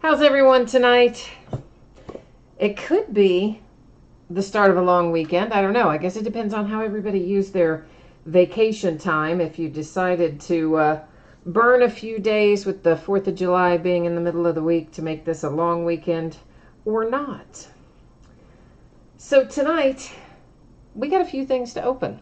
How's everyone tonight? It could be the start of a long weekend. I don't know. I guess it depends on how everybody used their vacation time. If you decided to burn a few days with the 4th of July being in the middle of the week to make this a long weekend or not. So tonight, we got a few things to open.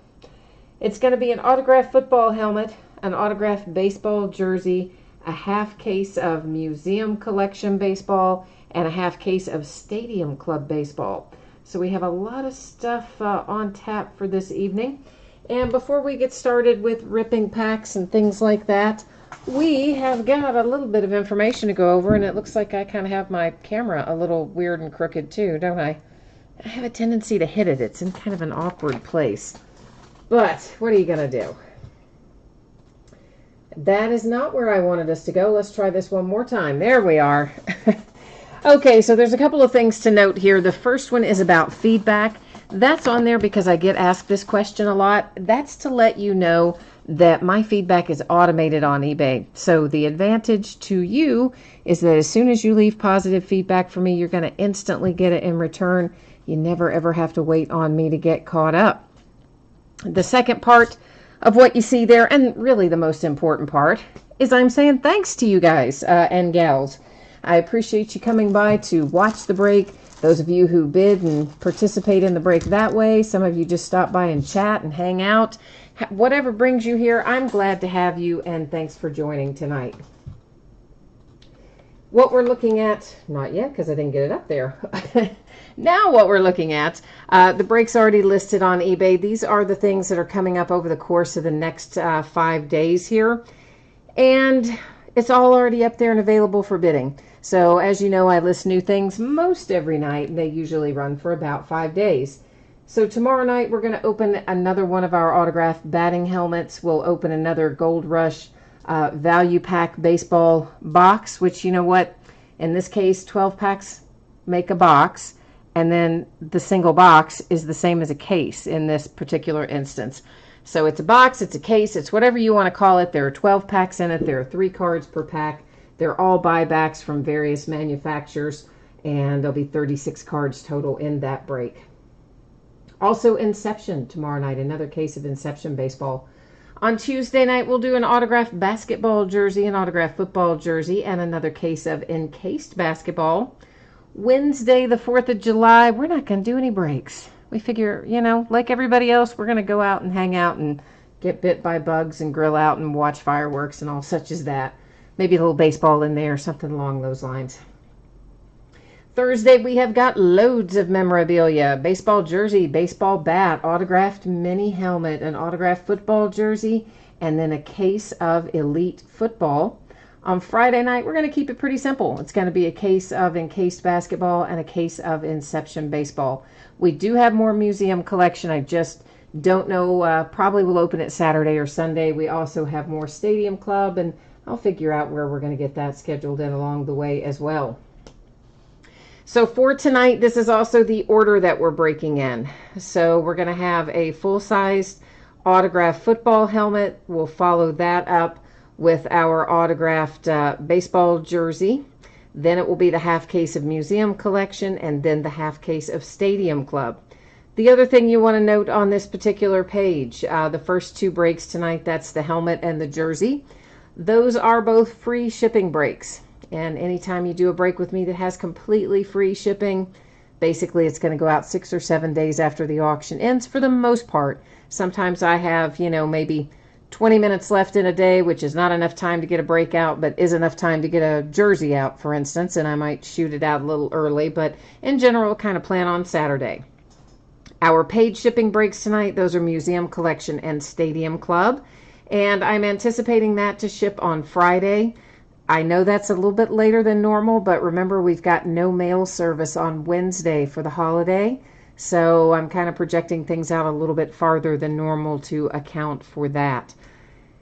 It's going to be an autographed football helmet, an autographed baseball jersey, a half case of museum collection baseball, and a half case of Stadium Club baseball. So we have a lot of stuff on tap for this evening. And before we get started with ripping packs and things like that, we have got a little bit of information to go over, and it looks like I kind of have my camera a little weird and crooked too, don't I? I have a tendency to hit it. It's in kind of an awkward place. But what are you going to do? That is not where I wanted us to go. Let's try this one more time. There we are. Okay, so there's a couple of things to note here. The first one is about feedback. That's on there because I get asked this question a lot. That's to let you know that my feedback is automated on eBay. So the advantage to you is that as soon as you leave positive feedback for me, you're going to instantly get it in return. You never ever have to wait on me to get caught up. The second part of what you see there, and really the most important part, is I'm saying thanks to you guys and gals. I appreciate you coming by to watch the break. Those of you who bid and participate in the break that way, some of you just stop by and chat and hang out. Whatever brings you here, I'm glad to have you, and thanks for joining tonight. What we're looking at, not yet because I didn't get it up there. Now what we're looking at, the break's already listed on eBay. These are the things that are coming up over the course of the next 5 days here. And it's all already up there and available for bidding. So as you know, I list new things most every night, and they usually run for about 5 days. So tomorrow night, we're going to open another one of our autographed batting helmets. We'll open another Gold Rush value pack baseball box, which, you know what, in this case, 12 packs make a box. And then the single box is the same as a case in this particular instance. So it's a box, it's a case, it's whatever you want to call it. There are 12 packs in it. There are 3 cards per pack. They're all buybacks from various manufacturers, and there'll be 36 cards total in that break. Also, Inception tomorrow night, another case of Inception baseball. On Tuesday night, we'll do an autographed basketball jersey, an autographed football jersey, and another case of encased basketball. Wednesday, the 4th of July, we're not going to do any breaks. We figure, you know, like everybody else, we're going to go out and hang out and get bit by bugs and grill out and watch fireworks and all such as that. Maybe a little baseball in there, something along those lines. Thursday, we have got loads of memorabilia. Baseball jersey, baseball bat, autographed mini helmet, an autographed football jersey, and then a case of Elite football. On Friday night, we're going to keep it pretty simple. It's going to be a case of encased basketball and a case of Inception baseball. We do have more museum collection. I just don't know. Probably we'll open it Saturday or Sunday. We also have more Stadium Club, and I'll figure out where we're going to get that scheduled in along the way as well. So for tonight, this is also the order that we're breaking in. So we're going to have a full-sized autographed football helmet. We'll follow that up with our autographed baseball jersey. Then it will be the half case of museum collection, and then the half case of Stadium Club. The other thing you want to note on this particular page, the first 2 breaks tonight, that's the helmet and the jersey. Those are both free shipping breaks. And anytime you do a break with me that has completely free shipping, basically it's going to go out 6 or 7 days after the auction ends for the most part. Sometimes I have, you know, maybe 20 minutes left in a day, which is not enough time to get a break out, but is enough time to get a jersey out, for instance, and I might shoot it out a little early, but in general, kind of plan on Saturday. Our paid shipping breaks tonight, those are Museum Collection and Stadium Club, and I'm anticipating that to ship on Friday. I know that's a little bit later than normal, but remember, we've got no mail service on Wednesday for the holiday, so I'm kind of projecting things out a little bit farther than normal to account for that.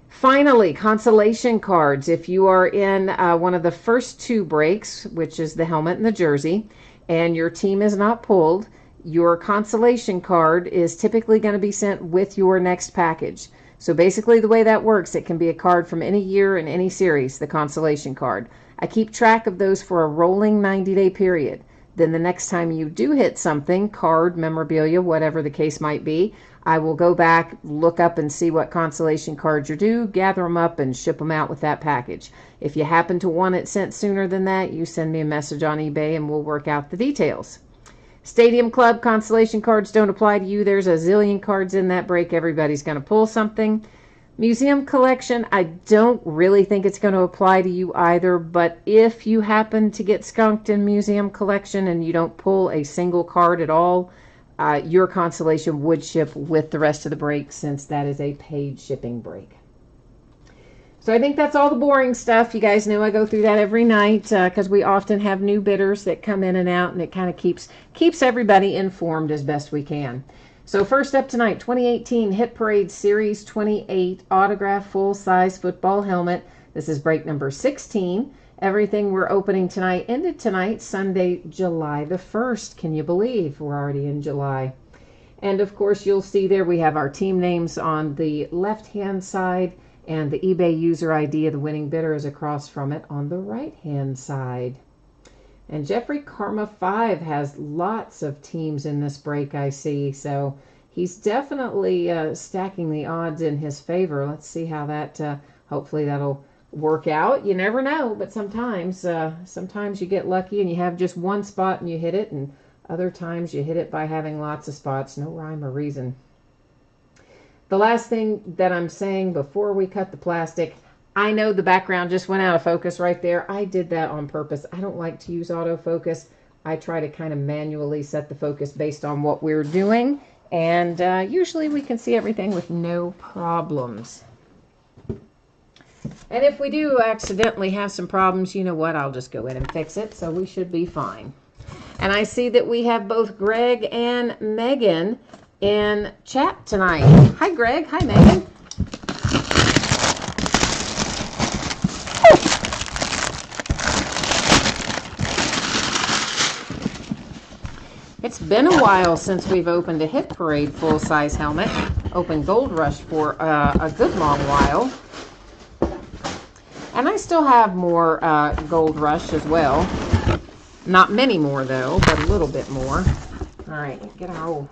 Finally, consolation cards. If you are in one of the first 2 breaks, which is the helmet and the jersey, and your team is not pulled, your consolation card is typically going to be sent with your next package. So basically the way that works, it can be a card from any year and any series, the consolation card. I keep track of those for a rolling 90-day period. Then the next time you do hit something, card, memorabilia, whatever the case might be, I will go back, look up and see what consolation cards are due, gather them up, and ship them out with that package. If you happen to want it sent sooner than that, you send me a message on eBay and we'll work out the details. Stadium Club consolation cards don't apply to you. There's a zillion cards in that break. Everybody's going to pull something. Museum collection, I don't really think it's going to apply to you either, but if you happen to get skunked in museum collection and you don't pull a single card at all, your consolation would ship with the rest of the break, since that is a paid shipping break. So I think that's all the boring stuff. You guys know I go through that every night because we often have new bidders that come in and out, and it kind of keeps everybody informed as best we can. So first up tonight, 2018 Hit Parade Series 28 Autograph Full-Size Football Helmet. This is break number 16. Everything we're opening tonight ended tonight, Sunday, July the 1st. Can you believe we're already in July? And of course, you'll see there we have our team names on the left-hand side, and the eBay user ID of the winning bidder is across from it on the right-hand side. And Jeffrey Karma 5 has lots of teams in this break, I see. So he's definitely stacking the odds in his favor. Let's see how that, hopefully that'll work out. You never know, but sometimes you get lucky and you have just one spot and you hit it, and other times you hit it by having lots of spots. No rhyme or reason. The last thing that I'm saying before we cut the plastic, I know the background just went out of focus right there. I did that on purpose. I don't like to use autofocus. I try to kind of manually set the focus based on what we're doing, and usually we can see everything with no problems. And if we do accidentally have some problems, you know what? I'll just go in and fix it, so we should be fine. And I see that we have both Greg and Megan in chat tonight. Hi, Greg. Hi, Megan. It's been a while since we've opened a Hit Parade full-size helmet. Opened Gold Rush for a good long while. And I still have more Gold Rush as well. Not many more, though, but a little bit more. All right, get our old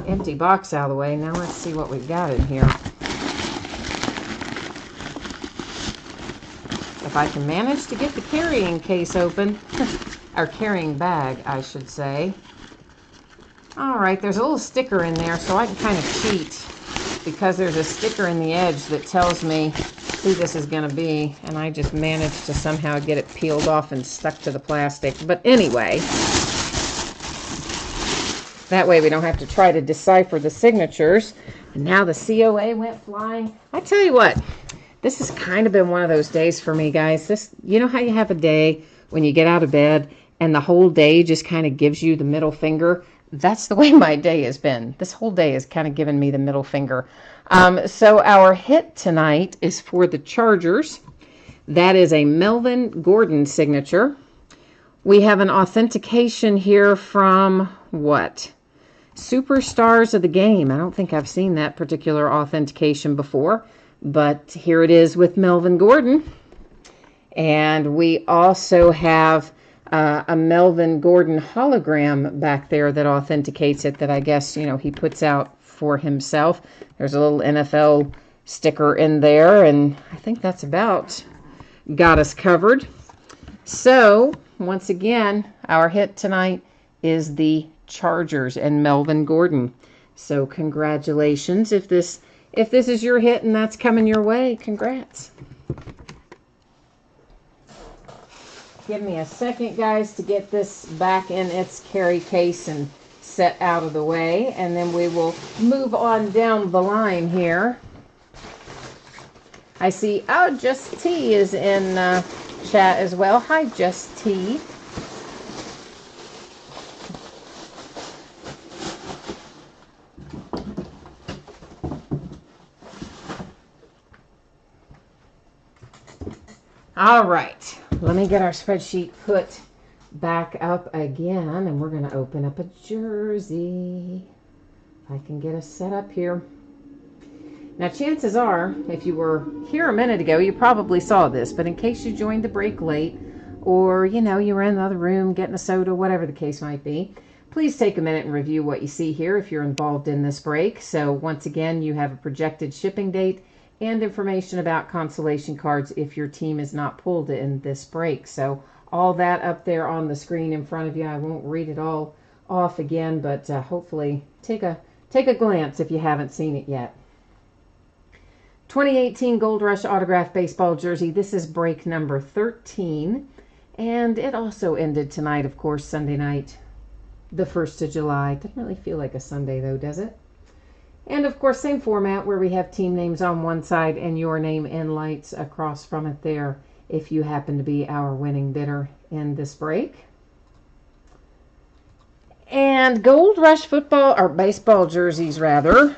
empty box out of the way. Now let's see what we've got in here. If I can manage to get the carrying case open, or carrying bag, I should say. All right, there's a little sticker in there, so I can kind of cheat because there's a sticker in the edge that tells me who this is going to be, and I just managed to somehow get it peeled off and stuck to the plastic. But anyway, that way we don't have to try to decipher the signatures. And now the COA went flying. I tell you what, this has kind of been one of those days for me, guys. You know how you have a day when you get out of bed and the whole day just kind of gives you the middle finger? That's the way my day has been. This whole day has kind of given me the middle finger. So our hit tonight is for the Chargers. That is a Melvin Gordon signature. We have an authentication here from what? Superstars of the Game. I don't think I've seen that particular authentication before, but here it is with Melvin Gordon. And we also have a Melvin Gordon hologram back there that authenticates it, that I guess, you know, he puts out for himself. There's a little NFL sticker in there, and I think that's about got us covered. So, once again, our hit tonight is the Chargers and Melvin Gordon. So, congratulations. If this is your hit and that's coming your way, congrats. Give me a second, guys, to get this back in its carry case and set out of the way, and then we will move on down the line here. I see, oh, Just T is in chat as well. Hi, Just T. All right, let me get our spreadsheet put back up again, and we're going to open up a jersey. If I can get us set up here. Now, chances are, if you were here a minute ago, you probably saw this, but in case you joined the break late, or, you know, you were in the other room getting a soda, whatever the case might be, please take a minute and review what you see here if you're involved in this break. So once again, you have a projected shipping date and information about consolation cards if your team is not pulled in this break. So all that up there on the screen in front of you. I won't read it all off again, but hopefully take a glance if you haven't seen it yet. 2018 Gold Rush Autograph Baseball Jersey. This is break number 13, and it also ended tonight, of course, Sunday night, the 1st of July. Doesn't really feel like a Sunday, though, does it? And, of course, same format where we have team names on one side and your name in lights across from it there if you happen to be our winning bidder in this break. And Gold Rush football, or baseball jerseys, rather,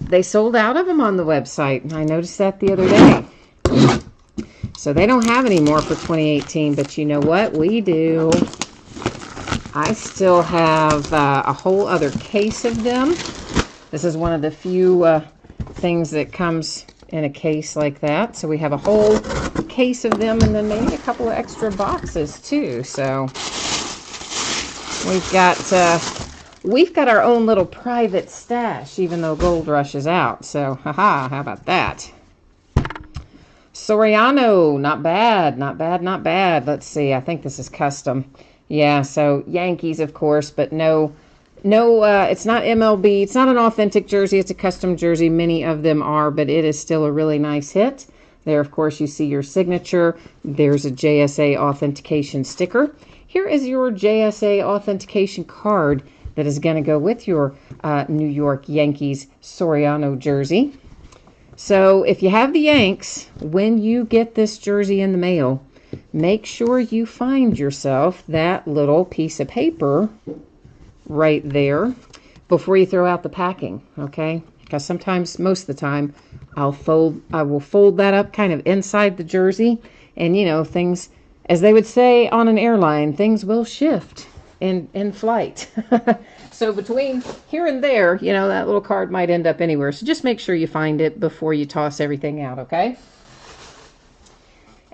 they sold out of them on the website. I noticed that the other day. So they don't have any more for 2018, but you know what? We do. I still have a whole other case of them. This is one of the few things that comes in a case like that. So we have a whole case of them, and then maybe a couple of extra boxes too. So we've got our own little private stash, even though Gold Rush is out. So haha, how about that? Soriano, not bad, not bad, not bad. Let's see, I think this is custom. Yeah, so Yankees, of course, but no, it's not MLB. It's not an authentic jersey. It's a custom jersey. Many of them are, but it is still a really nice hit. There, of course, you see your signature. There's a JSA authentication sticker. Here is your JSA authentication card that is going to go with your New York Yankees Soriano jersey. So if you have the Yanks, when you get this jersey in the mail, make sure you find yourself that little piece of paper right there before you throw out the packing, okay? Because sometimes, most of the time, I will fold that up kind of inside the jersey, and you know, things, as they would say on an airline, things will shift in flight. So between here and there, you know, that little card might end up anywhere. So just make sure you find it before you toss everything out, okay?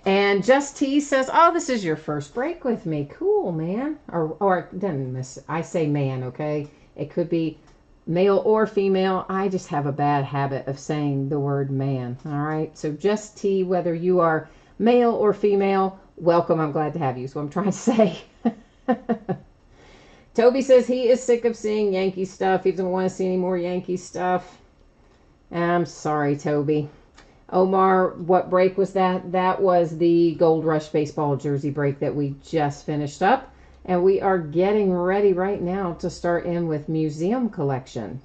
And Just T says, oh, this is your first break with me. Cool, man. Or doesn't miss. I say man, okay? It could be male or female. I just have a bad habit of saying the word man, all right? So Just T, whether you are male or female, welcome. I'm glad to have you. So I'm trying to say. Toby says he is sick of seeing Yankee stuff. He doesn't want to see any more Yankee stuff. I'm sorry, Toby. Omar, what break was that? That was the Gold Rush baseball jersey break that we just finished up. And we are getting ready right now to start in with museum collection.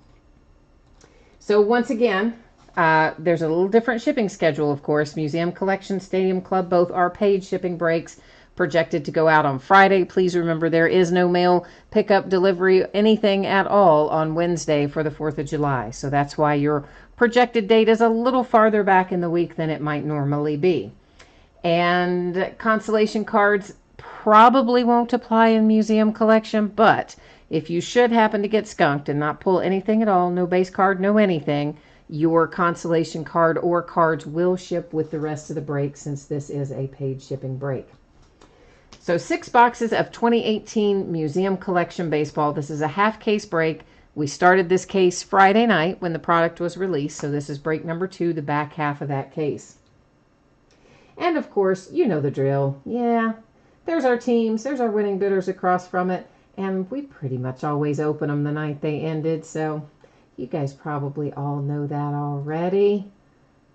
So once again, there's a little different shipping schedule, of course. Museum Collection, Stadium Club, both are paid shipping breaks, projected to go out on Friday. Please remember there is no mail pickup, delivery, anything at all on Wednesday for the 4th of July. So that's why your projected date is a little farther back in the week than it might normally be. And consolation cards probably won't apply in museum collection, but if you should happen to get skunked and not pull anything at all, no base card, no anything, your consolation card or cards will ship with the rest of the break, since this is a paid shipping break. So 6 boxes of 2018 Museum Collection Baseball. This is a half case break. We started this case Friday night when the product was released. So this is break number 2, the back half of that case. And of course, you know the drill. Yeah, there's our teams. There's our winning bidders across from it. And we pretty much always open them the night they ended. So you guys probably all know that already.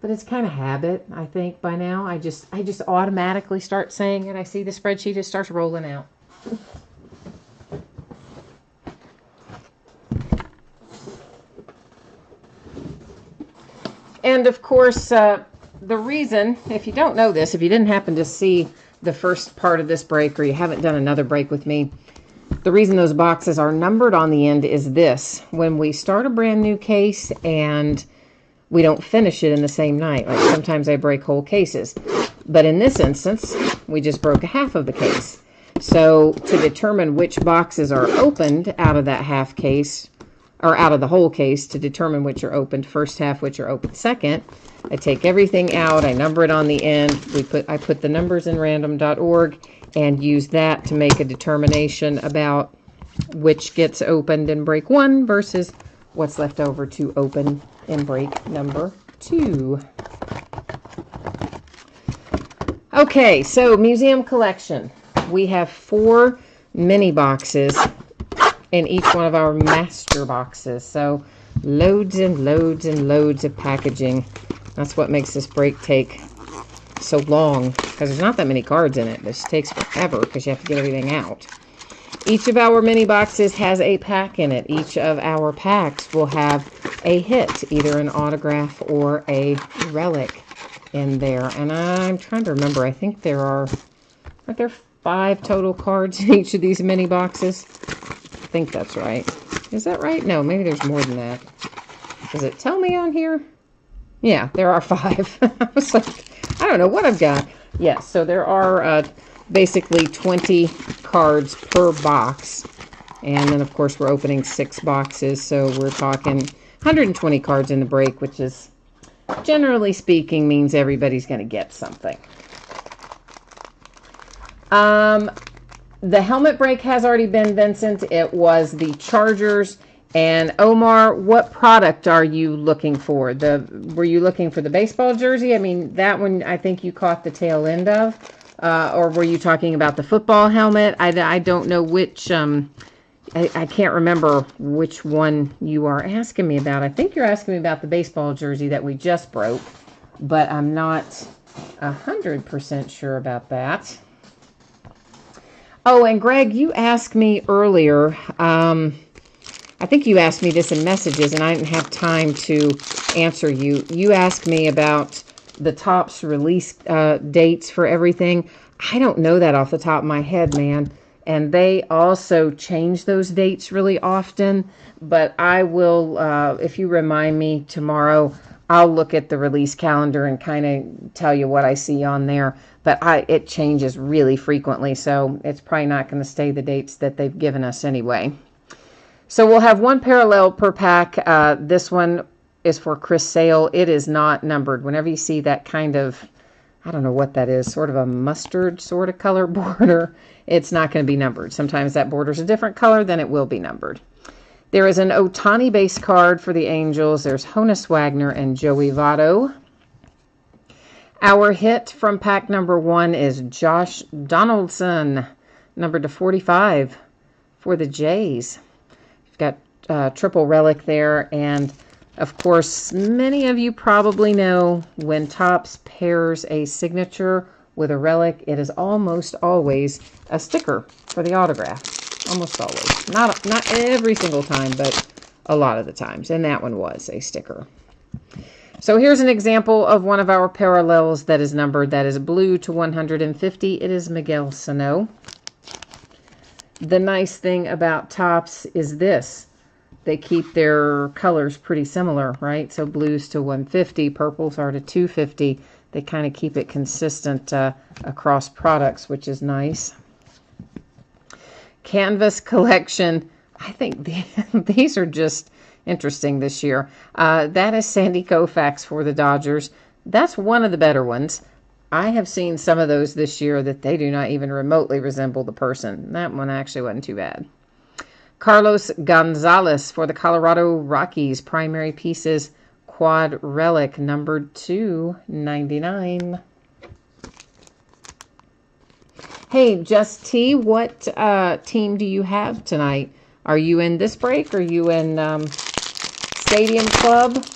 But it's kind of habit, I think, by now. I just automatically start saying it. I see the spreadsheet, it starts rolling out. And of course, the reason, if you don't know this, if you didn't happen to see the first part of this break, or you haven't done another break with me, the reason those boxes are numbered on the end is this. When we start a brand new case and we don't finish it in the same night. Like sometimes I break whole cases. But in this instance, we just broke a half of the case. So to determine which boxes are opened out of that half case, or out of the whole case to determine which are opened first half, which are opened second. I take everything out, I number it on the end. I put the numbers in random.org and use that to make a determination about which gets opened in break 1 versus what's left over to open in break number 2. Okay, so museum collection. We have 4 mini boxes in each one of our master boxes. So loads and loads and loads of packaging. That's what makes this break take so long, because there's not that many cards in it. This takes forever because you have to get everything out. Each of our mini boxes has a pack in it. Each of our packs will have a hit, either an autograph or a relic in there. And I'm trying to remember, I think aren't there 5 total cards in each of these mini boxes? I think that's right. Is that right? No, maybe there's more than that. Does it tell me on here? Yeah, there are 5. I was like, I don't know what I've got. Yes, so there are basically 20 cards per box. And then, of course, we're opening 6 boxes. So we're talking 120 cards in the break, which is, generally speaking, means everybody's going to get something. The helmet break has already been, Vincent. It was the Chargers. And Omar, what product are you looking for? Were you looking for the baseball jersey? I mean, that one I think you caught the tail end of. Or were you talking about the football helmet? I don't know which, I can't remember which one you are asking me about. I think you're asking me about the baseball jersey that we just broke, but I'm not 100% sure about that. Oh, and Greg, you asked me earlier, I think you asked me this in messages, and I didn't have time to answer you. You asked me about the Topps release dates for everything. I don't know that off the top of my head, man. And they also change those dates really often. But I will, if you remind me tomorrow, I'll look at the release calendar and kind of tell you what I see on there. But it changes really frequently, so it's probably not going to stay the dates that they've given us anyway. So we'll have 1 parallel per pack. This one is for Chris Sale. It is not numbered. Whenever you see that kind of, I don't know what that is, sort of a mustard sort of color border, it's not going to be numbered. Sometimes that border is a different color, then it will be numbered. There is an Ohtani base card for the Angels. There's Honus Wagner and Joey Votto. Our hit from pack number 1 is Josh Donaldson, numbered to 45 for the Jays. We've got triple relic there, and of course, many of you probably know when Topps pairs a signature with a relic, it is almost always a sticker for the autograph. Almost always. Not every single time, but a lot of the times. And that one was a sticker. So here's an example of one of our parallels that is numbered. That is blue to 150. It is Miguel Sano. The nice thing about Topps is this. They keep their colors pretty similar, right? So blues to 150, purples are to 250. They kind of keep it consistent across products, which is nice. Canvas collection. I think these are just interesting this year. That is Sandy Koufax for the Dodgers. That's one of the better ones. I have seen some of those this year that they do not even remotely resemble the person. That one actually wasn't too bad. Carlos Gonzalez for the Colorado Rockies. Primary pieces, quad relic, numbered to 99. Hey, Just T, what team do you have tonight? Are you in this break? Are you in Stadium Club?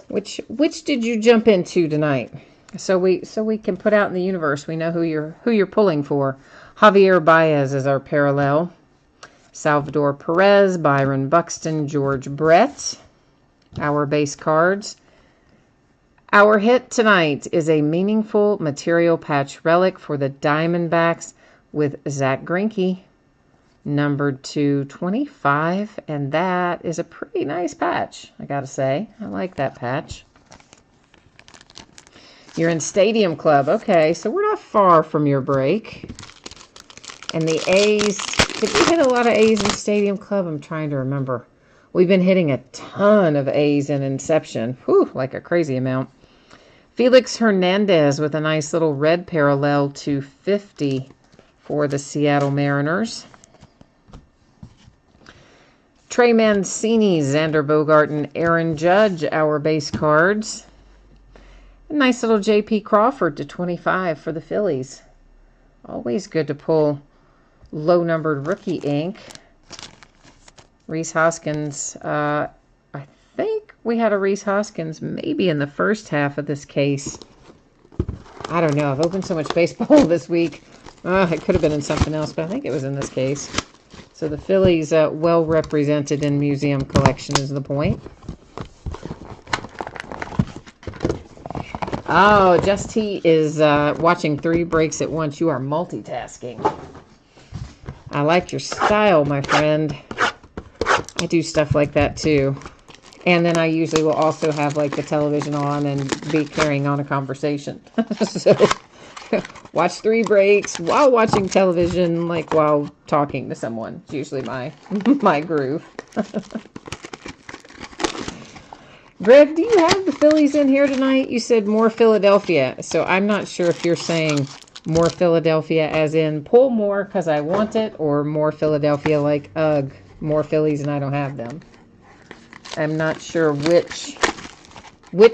Which did you jump into tonight? So we can put out in the universe. We know who you're pulling for. Javier Baez is our parallel. Salvador Perez, Byron Buxton, George Brett. Our base cards. Our hit tonight is a meaningful material patch relic for the Diamondbacks with Zach Greinke, numbered to 25, and that is a pretty nice patch, I gotta say. I like that patch. You're in Stadium Club. Okay, so we're not far from your break. And the A's, did we hit a lot of A's in Stadium Club? I'm trying to remember. We've been hitting a ton of A's in Inception. Whew, like a crazy amount. Felix Hernandez with a nice little red parallel to 50 for the Seattle Mariners. Trey Mancini, Xander Bogart, and Aaron Judge, our base cards. A nice little J.P. Crawford to 25 for the Phillies. Always good to pull low-numbered rookie ink. Rhys Hoskins, I think we had a Rhys Hoskins maybe in the first half of this case. I don't know. I've opened so much baseball this week. It could have been in something else, but I think it was in this case. So the Phillies well represented in museum collection is the point. Oh, Just T is watching 3 breaks at once. You are multitasking. I like your style, my friend. I do stuff like that too. And then I usually will also have like the television on and be carrying on a conversation. So watch 3 breaks while watching television, like while talking to someone. It's usually my groove. Greg, do you have the Phillies in here tonight? You said more Philadelphia. So I'm not sure if you're saying more Philadelphia as in pull more because I want it, or more Philadelphia like, ugh, more Phillies and I don't have them. I'm not sure which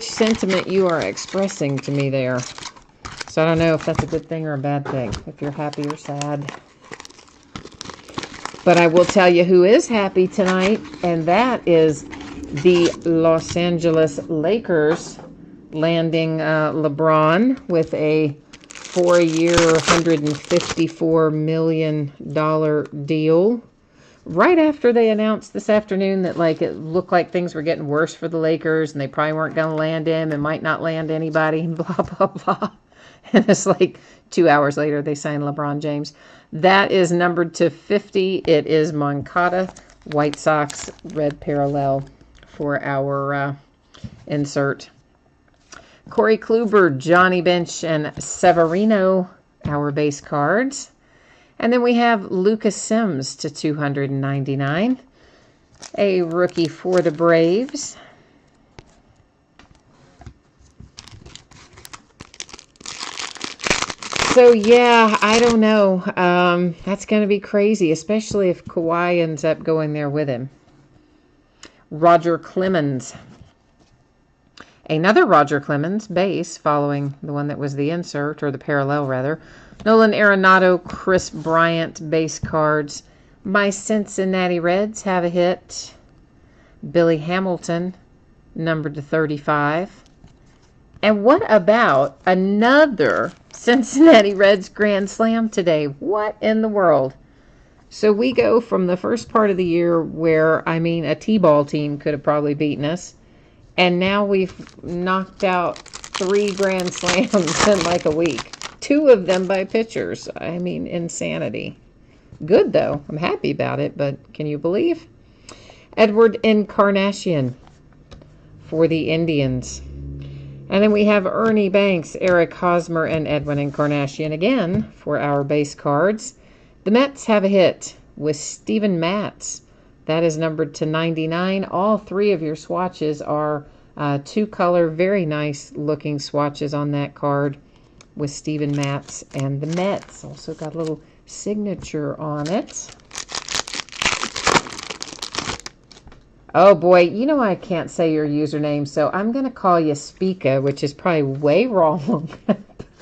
sentiment you are expressing to me there. So I don't know if that's a good thing or a bad thing, if you're happy or sad. But I will tell you who is happy tonight, and that is the Los Angeles Lakers landing LeBron with a 4-year, $154 million deal. Right after they announced this afternoon that like it looked like things were getting worse for the Lakers and they probably weren't going to land him and might not land anybody and blah, blah, blah. And it's like 2 hours later they signed LeBron James. That is numbered to 50. It is Moncada, White Sox, red parallel for our insert. Corey Kluber, Johnny Bench, and Severino, our base cards. And then we have Lucas Sims to 299, a rookie for the Braves. So, yeah, I don't know. That's going to be crazy, especially if Kawhi ends up going there with him. Roger Clemens. Another Roger Clemens base, following the one that was the insert, or the parallel, rather. Nolan Arenado, Chris Bryant, base cards. My Cincinnati Reds have a hit. Billy Hamilton, numbered to 35. And what about another Cincinnati Reds Grand Slam today? What in the world? So we go from the first part of the year where, I mean, a T-ball team could have probably beaten us. And now we've knocked out 3 Grand Slams in like a week. 2 of them by pitchers. I mean, insanity. Good, though. I'm happy about it, but can you believe? Edward Encarnacion for the Indians. And then we have Ernie Banks, Eric Hosmer, and Edwin Encarnacion again for our base cards. The Mets have a hit with Steven Matz. That is numbered to 99. All 3 of your swatches are 2-color, very nice looking swatches on that card with Steven Matz and the Mets. Also got a little signature on it. Oh boy, you know I can't say your username, so I'm going to call you Spica, which is probably way wrong.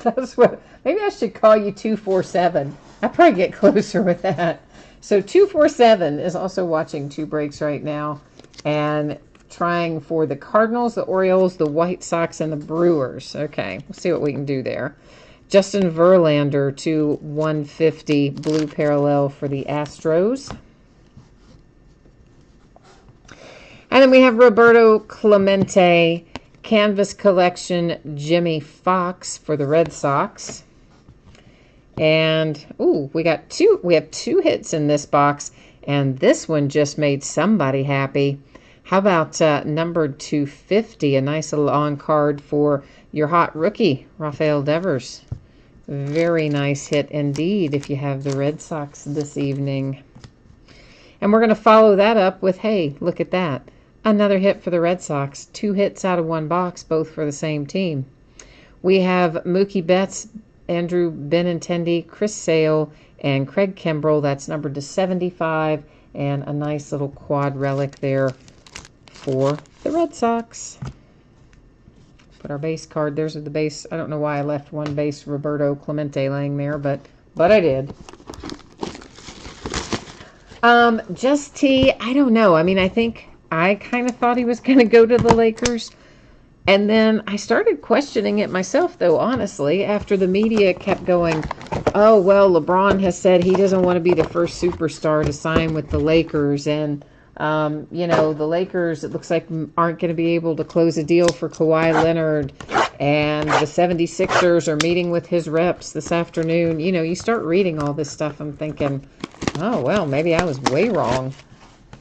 That's what, maybe I should call you 247. I'll probably get closer with that. So 247 is also watching 2 breaks right now and trying for the Cardinals, the Orioles, the White Sox, and the Brewers. Okay, we'll see what we can do there. Justin Verlander to 150, blue parallel for the Astros. And then we have Roberto Clemente, Canvas Collection, Jimmy Fox for the Red Sox. And, ooh, we have 2 hits in this box, and this one just made somebody happy. How about numbered 250, a nice little on-card for your hot rookie, Rafael Devers. Very nice hit indeed if you have the Red Sox this evening. And we're going to follow that up with, hey, look at that. Another hit for the Red Sox. 2 hits out of 1 box, both for the same team. We have Mookie Betts, Andrew Benintendi, Chris Sale, and Craig Kimbrell. That's numbered to 75. And a nice little quad relic there for the Red Sox. Put our base card. There's the base. I don't know why I left 1 base Roberto Clemente laying there, but I did. Just T, I don't know. I mean, I think I kind of thought he was going to go to the Lakers. And then I started questioning it myself, though, honestly, after the media kept going, oh, well, LeBron has said he doesn't want to be the first superstar to sign with the Lakers. And, you know, the Lakers, it looks like, aren't going to be able to close a deal for Kawhi Leonard. And the 76ers are meeting with his reps this afternoon. You know, you start reading all this stuff, I'm thinking, oh, well, maybe I was way wrong.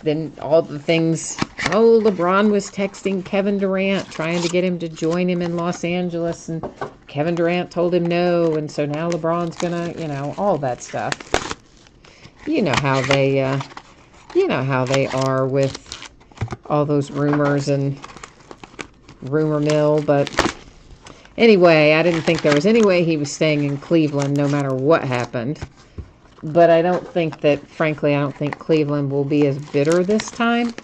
Then all the things, oh, LeBron was texting Kevin Durant, trying to get him to join him in Los Angeles, and Kevin Durant told him no, and so now LeBron's gonna, you know, all that stuff. You know how they are with all those rumors and rumor mill, but anyway, I didn't think there was any way he was staying in Cleveland no matter what happened. But I don't think that, frankly, I don't think Cleveland will be as bitter this time.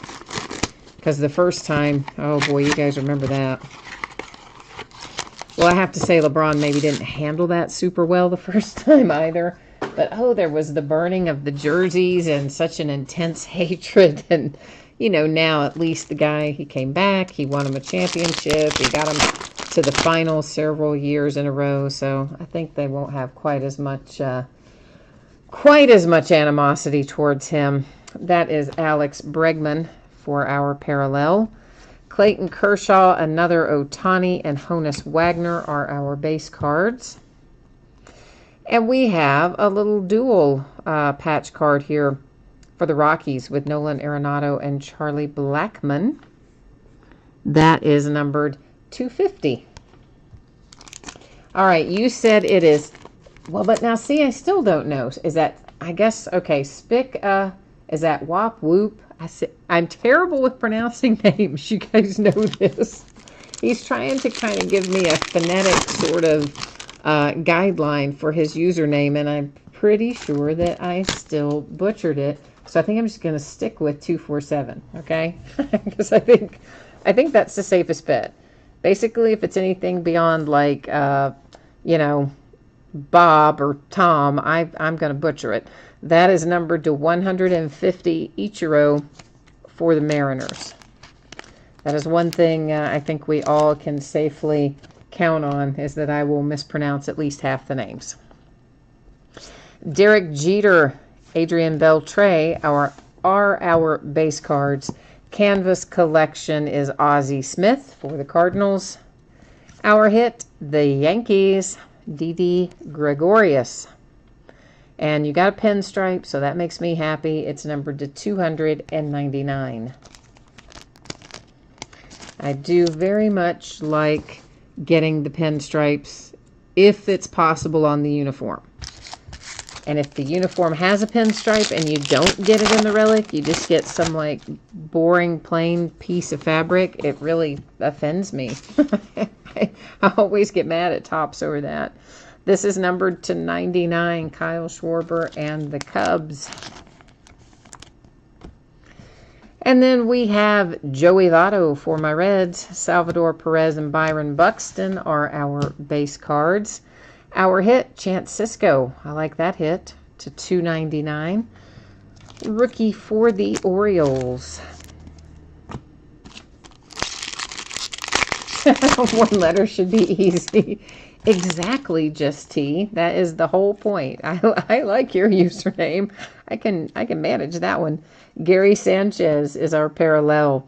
Because the first time, oh boy, you guys remember that. Well, I have to say LeBron maybe didn't handle that super well the first time either. But, oh, there was the burning of the jerseys and such an intense hatred. And, you know, now at least the guy, he came back. He won him a championship. He got him to the finals several years in a row. So I think they won't have quite as much animosity towards him. That is Alex Bregman for our parallel. Clayton Kershaw, another Ohtani, and Honus Wagner are our base cards. And we have a little dual patch card here for the Rockies with Nolan Arenado and Charlie Blackmon. That is numbered 250. All right, you said it is. Well, but now, see, I still don't know. Is that, I guess, okay, Spick, is that Wop Whoop? I'm terrible with pronouncing names. You guys know this. He's trying to kind of give me a phonetic sort of guideline for his username, and I'm pretty sure that I still butchered it. So I think I'm just going to stick with 247, okay? Because I think that's the safest bet. Basically, if it's anything beyond, like, you know, Bob or Tom, I'm going to butcher it. That is numbered to 150 Ichiro for the Mariners. That is one thing I think we all can safely count on, is that I will mispronounce at least half the names. Derek Jeter, Adrian Beltre are our base cards. Canvas collection is Ozzie Smith for the Cardinals. Our hit, the Yankees, Didi Gregorius. And you got a pinstripe, so that makes me happy. It's numbered to 299. I do very much like getting the pinstripes if it's possible on the uniform. And if the uniform has a pinstripe and you don't get it in the relic, you just get some like boring plain piece of fabric, it really offends me. I always get mad at Topps over that. This is numbered to 99, Kyle Schwarber and the Cubs. And then we have Joey Votto for my Reds. Salvador Perez and Byron Buxton are our base cards. Our hit, Chance Sisco. I like that hit, to 299. Rookie for the Orioles. One letter should be easy. Exactly, Just T. That is the whole point. I like your username. I can manage that one. Gary Sanchez is our parallel.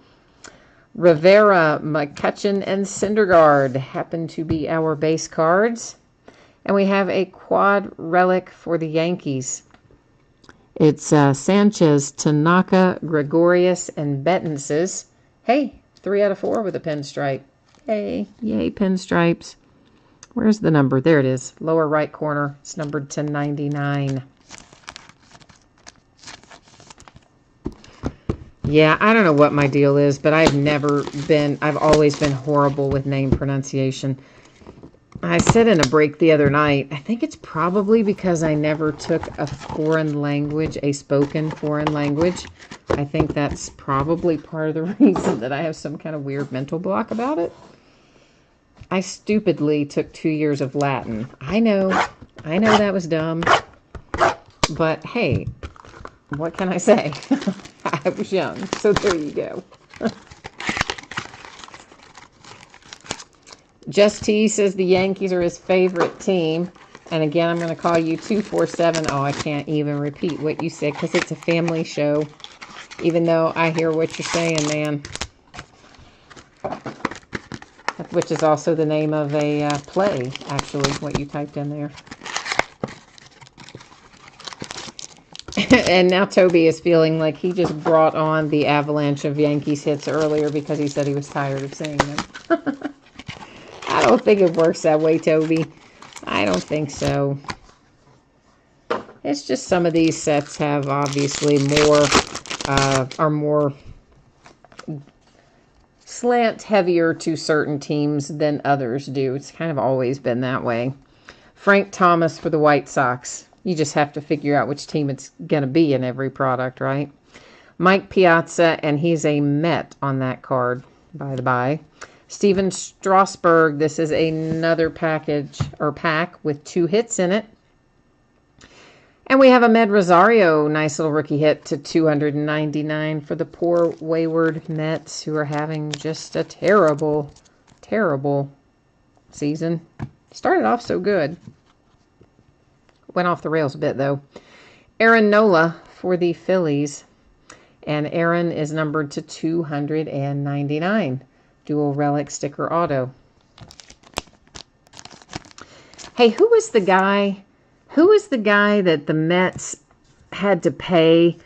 Rivera, McCutchen, and Syndergaard happen to be our base cards. And we have a quad relic for the Yankees. It's Sanchez, Tanaka, Gregorius, and Betances. Hey, 3 out of 4 with a pinstripe. Hey, yay, pinstripes. Where's the number? There it is. Lower right corner. It's numbered to 99. Yeah, I don't know what my deal is, but I've always been horrible with name pronunciation. I said in a break the other night, I think it's probably because I never took a foreign language, a spoken foreign language. I think that's probably part of the reason that I have some kind of weird mental block about it. I stupidly took 2 years of Latin. I know that was dumb. But hey, what can I say? I was young, so there you go. Just T says the Yankees are his favorite team. And again, I'm going to call you 247. Oh, I can't even repeat what you said because it's a family show. Even though I hear what you're saying, man. Which is also the name of a play, actually, what you typed in there. And now Toby is feeling like he just brought on the avalanche of Yankees hits earlier because he said he was tired of seeing them. I don't think it works that way, Toby. I don't think so. It's just some of these sets have obviously are more slant heavier to certain teams than others do. It's kind of always been that way. Frank Thomas for the White Sox. You just have to figure out which team it's going to be in every product, right? Mike Piazza, and he's a Met on that card, by the by. Steven Strasburg, this is another package or pack with 2 hits in it. And we have a Med Rosario, nice little rookie hit to 299 for the poor wayward Mets who are having just a terrible, terrible season. Started off so good. Went off the rails a bit, though. Aaron Nola for the Phillies. And Aaron is numbered to 299. Dual relic sticker auto. Hey, who was the guy that the Mets had to pay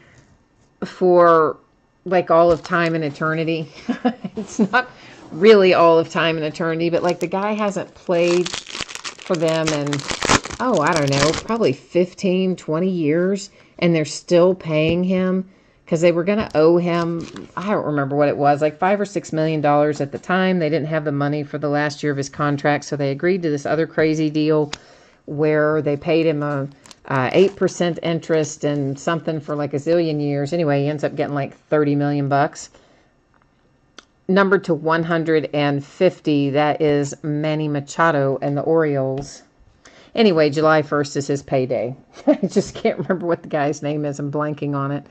for like all of time and eternity? It's not really all of time and eternity, but like the guy hasn't played for them in, oh, I don't know, probably 15, 20 years, and they're still paying him because they were going to owe him, I don't remember what it was, like $5 or $6 million at the time. They didn't have the money for the last year of his contract, so they agreed to this other crazy deal where they paid him a 8% interest and something for like a zillion years. Anyway, he ends up getting like $30 million bucks. Numbered to 150, that is Manny Machado and the Orioles. Anyway, July 1st is his payday. I just can't remember what the guy's name is. I'm blanking on it.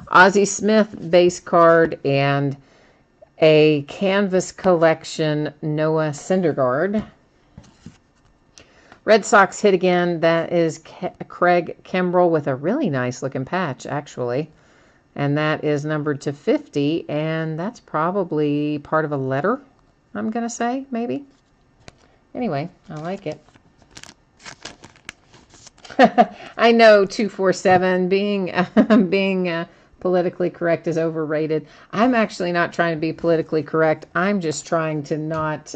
Ozzie Smith base card and a Canvas Collection Noah Syndergaard. Red Sox hit again. That is Craig Kimbrell with a really nice looking patch, actually. And that is numbered to 50. And that's probably part of a letter, I'm going to say, maybe. Anyway, I like it. I know 247 being politically correct is overrated. I'm actually not trying to be politically correct. I'm just trying to not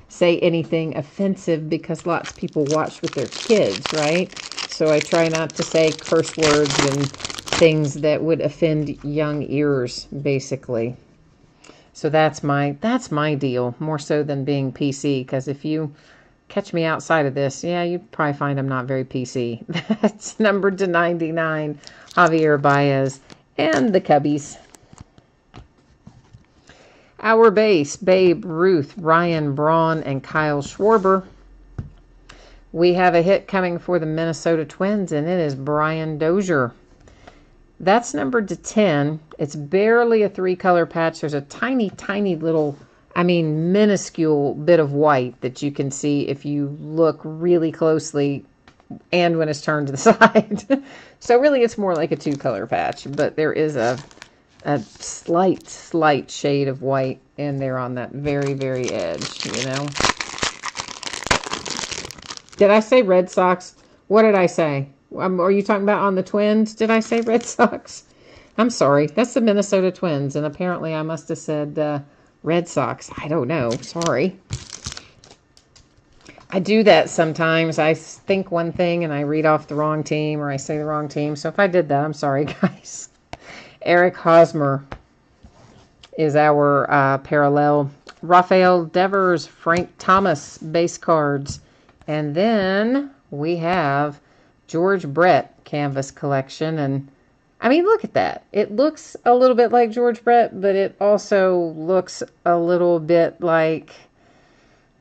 say anything offensive because lots of people watch with their kids, right? So I try not to say curse words and things that would offend young ears, basically. So that's my deal, more so than being PC, because if you catch me outside of this, yeah, you'd probably find I'm not very PC. That's numbered to 99, Javier Baez and the Cubbies. Our base, Babe Ruth, Ryan Braun, and Kyle Schwarber. We have a hit coming for the Minnesota Twins, and it is Brian Dozier. That's numbered to 10. It's barely a 3-color patch. There's a tiny, tiny little, minuscule bit of white that you can see if you look really closely and when it's turned to the side. So really it's more like a 2-color patch, but there is a slight shade of white in there on that very, very edge, you know. Did I say Red Sox? What did I say? Are you talking about on the Twins? Did I say Red Sox? I'm sorry. That's the Minnesota Twins, and apparently I must have said Red Sox. I don't know. Sorry. I do that sometimes. I think one thing and I read off the wrong team or I say the wrong team. So if I did that, I'm sorry, guys. Eric Hosmer is our parallel. Rafael Devers, Frank Thomas base cards. And then we have George Brett canvas collection. And I mean, look at that. It looks a little bit like George Brett, but it also looks a little bit like,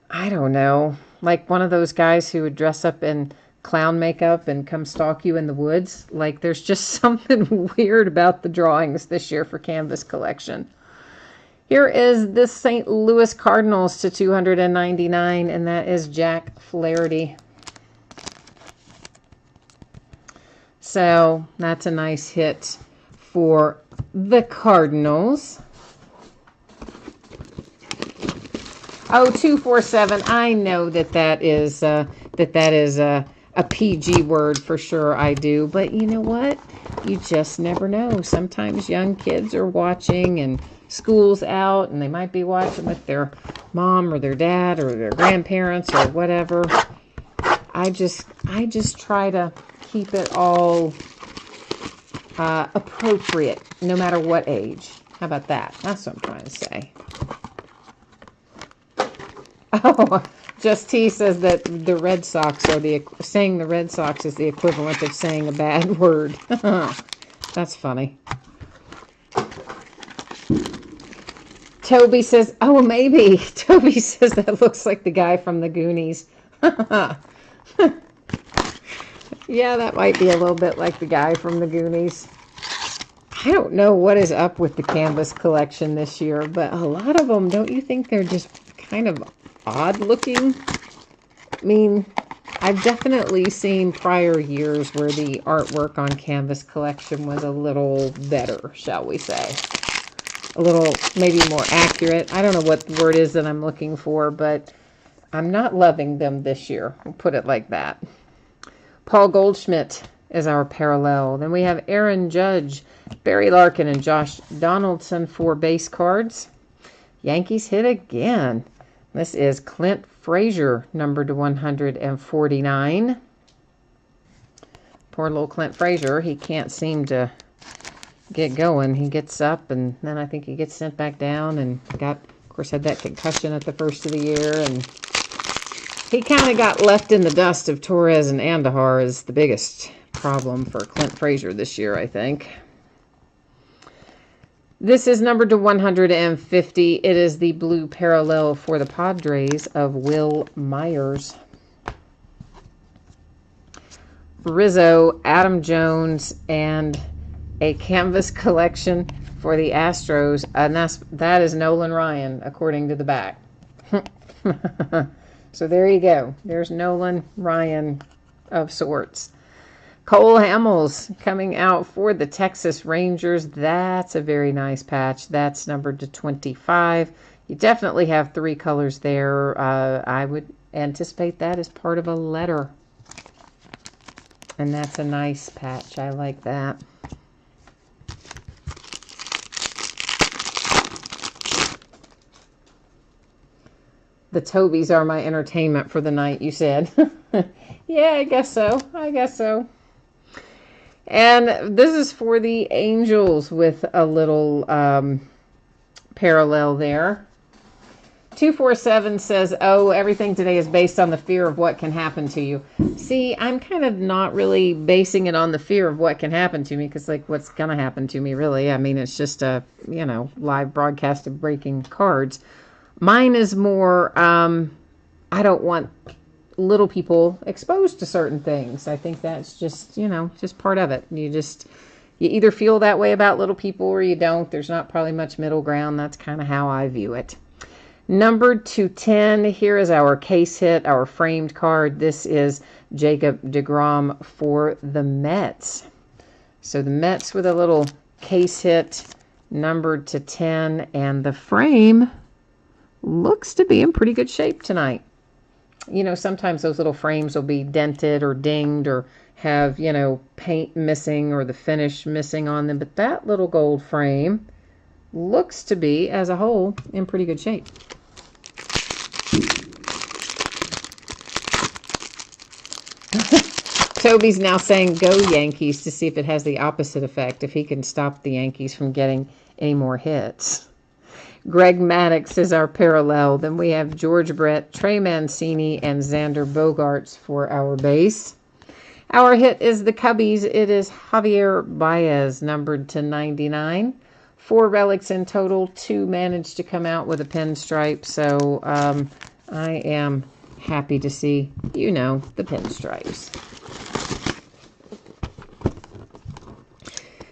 I don't know, like one of those guys who would dress up in clown makeup and come stalk you in the woods. Like there's just something weird about the drawings this year for canvas collection. Here is this St. Louis Cardinals to 299, and that is Jack Flaherty. So that's a nice hit for the Cardinals. Oh, 247. I know that is a PG word for sure. I do, but you know what? You just never know. Sometimes young kids are watching and school's out and they might be watching with their mom or their dad or their grandparents or whatever. I just try to keep it all appropriate no matter what age. How about that? That's what I'm trying to say. Oh, Just T says that the Red Sox are saying the Red Sox is the equivalent of saying a bad word. That's funny. Toby says, oh, maybe. Toby says that looks like the guy from the Goonies. Yeah, that might be a little bit like the guy from the Goonies. I don't know what is up with the canvas collection this year, but a lot of them, don't you think they're just kind of odd looking? I mean, I've definitely seen prior years where the artwork on canvas collection was a little better, shall we say. A little, maybe more accurate. I don't know what the word is that I'm looking for, but I'm not loving them this year. We'll put it like that. Paul Goldschmidt is our parallel. Then we have Aaron Judge, Barry Larkin, and Josh Donaldson for base cards. Yankees hit again. This is Clint Frazier, numbered to 149. Poor little Clint Frazier. He can't seem to get going. He gets up, and then I think he gets sent back down, and of course, had that concussion at the first of the year, and he kind of got left in the dust of Torres and Andahar is the biggest problem for Clint Frazier this year, I think. This is numbered to 150. It is the blue parallel for the Padres of Will Myers. Rizzo, Adam Jones, and a canvas collection for the Astros. And that is Nolan Ryan, according to the back. So there you go. There's Nolan Ryan of sorts. Cole Hamels coming out for the Texas Rangers. That's a very nice patch. That's numbered to 25. You definitely have 3 colors there. I would anticipate that as part of a letter. And that's a nice patch. I like that. The Tobys are my entertainment for the night, you said. Yeah, I guess so. I guess so. And this is for the Angels with a little parallel there. 247 says, oh, everything today is based on the fear of what can happen to you. See, I'm kind of not really basing it on the fear of what can happen to me, because, like, what's going to happen to me, really? I mean, it's just a, live broadcast of breaking cards. Mine is more, I don't want little people exposed to certain things. I think that's just, just part of it. You either feel that way about little people or you don't. There's not probably much middle ground. That's kind of how I view it. Numbered to 10, here is our case hit, our framed card. This is Jacob deGrom for the Mets. So the Mets with a little case hit, numbered to 10, and the frame looks to be in pretty good shape tonight. Sometimes those little frames will be dented or dinged or have, paint missing or the finish missing on them. But that little gold frame looks to be, as a whole, in pretty good shape. Toby's now saying go Yankees to see if it has the opposite effect, if he can stop the Yankees from getting any more hits. Greg Maddux is our parallel. Then we have George Brett, Trey Mancini, and Xander Bogaerts for our base. Our hit is the Cubbies. It is Javier Baez, numbered to 99. 4 relics in total. 2 managed to come out with a pinstripe. So I am happy to see, the pinstripes.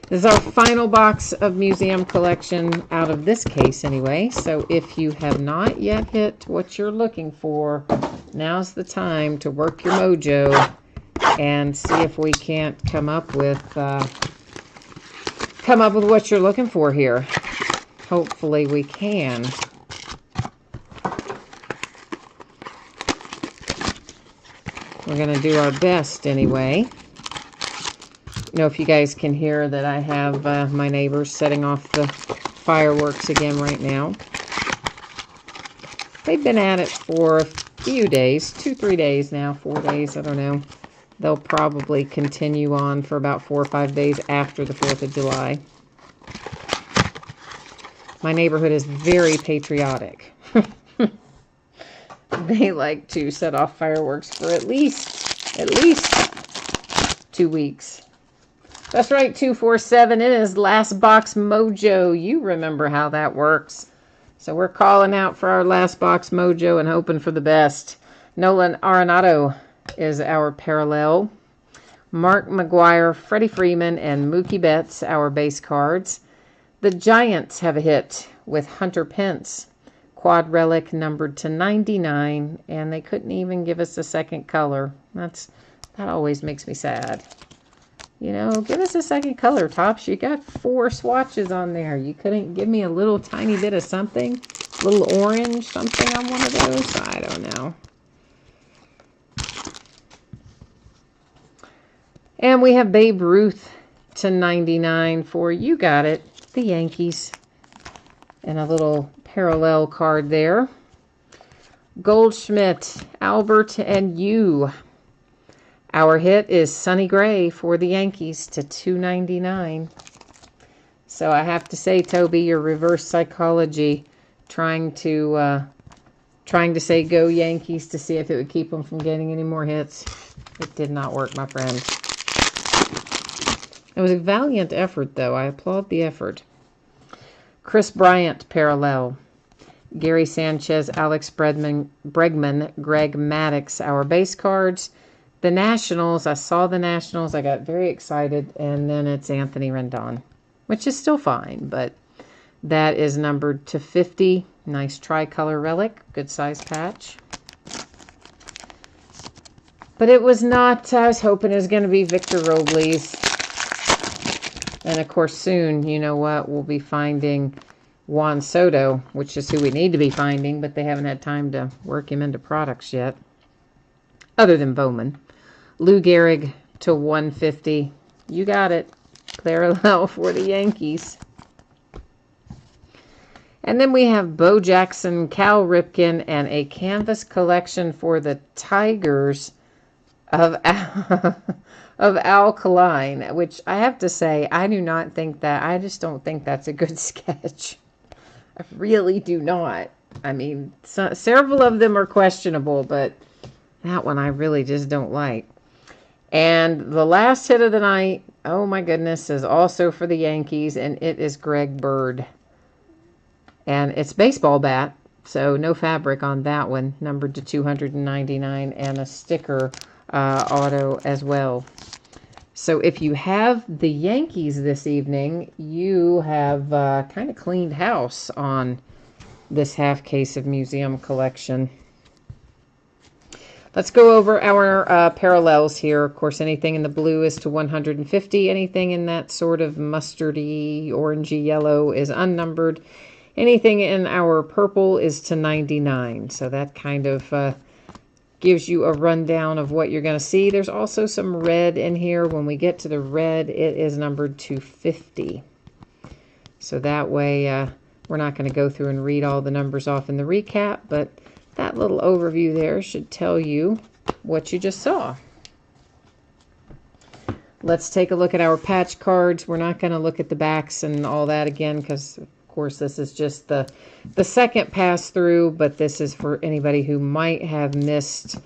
This is our final box of museum collection out of this case anyway. So if you have not yet hit what you're looking for, now's the time to work your mojo and see if we can't come up with what you're looking for here. Hopefully we can. We're going to do our best anyway. If you guys can hear that I have my neighbors setting off the fireworks again right now. They've been at it for a few days, 2-3 days now, 4 days, I don't know. They'll probably continue on for about 4 or 5 days after the 4th of July. My neighborhood is very patriotic. They like to set off fireworks for at least 2 weeks. That's right, 247. It is last box mojo. You remember how that works. So we're calling out for our last box mojo and hoping for the best. Nolan Arenado is our parallel. Mark McGwire, Freddie Freeman, and Mookie Betts, our base cards. The Giants have a hit with Hunter Pence. Quad relic numbered to 99, and they couldn't even give us a second color. That always makes me sad. Give us a second color, Topps. You got 4 swatches on there. You couldn't give me a little tiny bit of something? A little orange something on one of those? I don't know. And we have Babe Ruth to 99 for, you got it, the Yankees. And a little parallel card there. Goldschmidt, Albert, and you. Our hit is Sonny Gray for the Yankees to 299. So I have to say, Toby, your reverse psychology, trying to say go Yankees to see if it would keep them from getting any more hits. It did not work, my friend. It was a valiant effort, though. I applaud the effort. Chris Bryant, parallel. Gary Sanchez, Alex Bregman, Greg Maddux, our base cards. The Nationals, I saw the Nationals. I got very excited. And then it's Anthony Rendon, which is still fine. But that is numbered to 50. Nice tricolor relic. Good size patch. But it was not, I was hoping it was going to be Victor Robles. And of course soon, you know what, we'll be finding Juan Soto, which is who we need to be finding. But they haven't had time to work him into products yet. Other than Bowman. Lou Gehrig to 150. You got it. Parallel for the Yankees. And then we have Bo Jackson, Cal Ripken, and a canvas collection for the Tigers of Al Kaline, which I have to say, I just don't think that's a good sketch. I really do not. I mean, several of them are questionable, but that one I really just don't like. And the last hit of the night, oh my goodness, is also for the Yankees, and it is Greg Bird. And it's baseball bat, so no fabric on that one, numbered to 299, and a sticker auto as well. So if you have the Yankees this evening, you have kind of cleaned house on this half case of museum collection. Let's go over our parallels here. Of course, anything in the blue is to 150. Anything in that sort of mustardy, orangey yellow is unnumbered. Anything in our purple is to 99. So that kind of gives you a rundown of what you're going to see. There's also some red in here. When we get to the red, it is numbered to 50. So that way, we're not going to go through and read all the numbers off in the recap, but that little overview there should tell you what you just saw. let's take a look at our patch cards. We're not going to look at the backs and all that again because, of course, this is just the second pass through, but this is for anybody who might have missed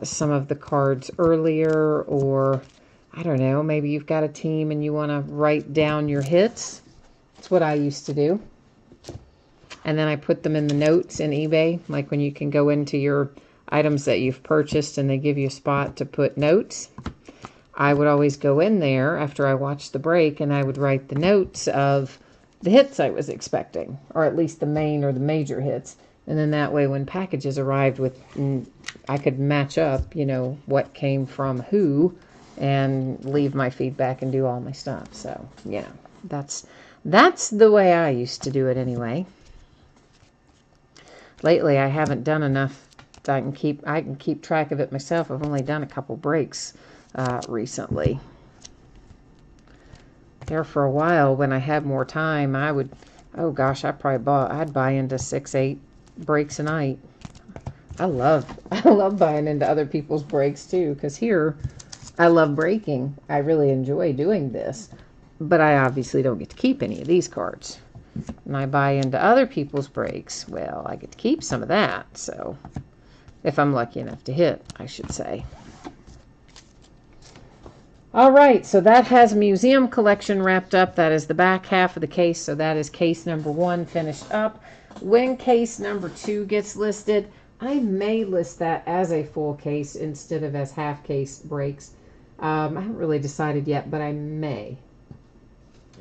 some of the cards earlier, or I don't know, maybe you've got a team and you want to write down your hits. That's what I used to do. And then I put them in the notes in eBay, like when you can go into your items that you've purchased and they give you a spot to put notes. I would always go in there after I watched the break and I would write the notes of the hits I was expecting, or at least the main or the major hits. And then that way when packages arrived with, I could match up, you know, what came from who and leave my feedback and do all my stuff. So, you know, that's the way I used to do it anyway. Lately, I haven't done enough. I can keep track of it myself. I've only done a couple breaks recently. There for a while, when I had more time, I would, oh gosh, I'd buy into 6-8 breaks a night. I love buying into other people's breaks too, because here, I love breaking. I really enjoy doing this, but I obviously don't get to keep any of these cards. And I buy into other people's breaks, well, I get to keep some of that. So, if I'm lucky enough to hit, I should say. All right, so that has museum collection wrapped up. That is the back half of the case. So that is case number 1 finished up. When case number 2 gets listed, I may list that as a full case instead of as half case breaks. I haven't really decided yet, but I may.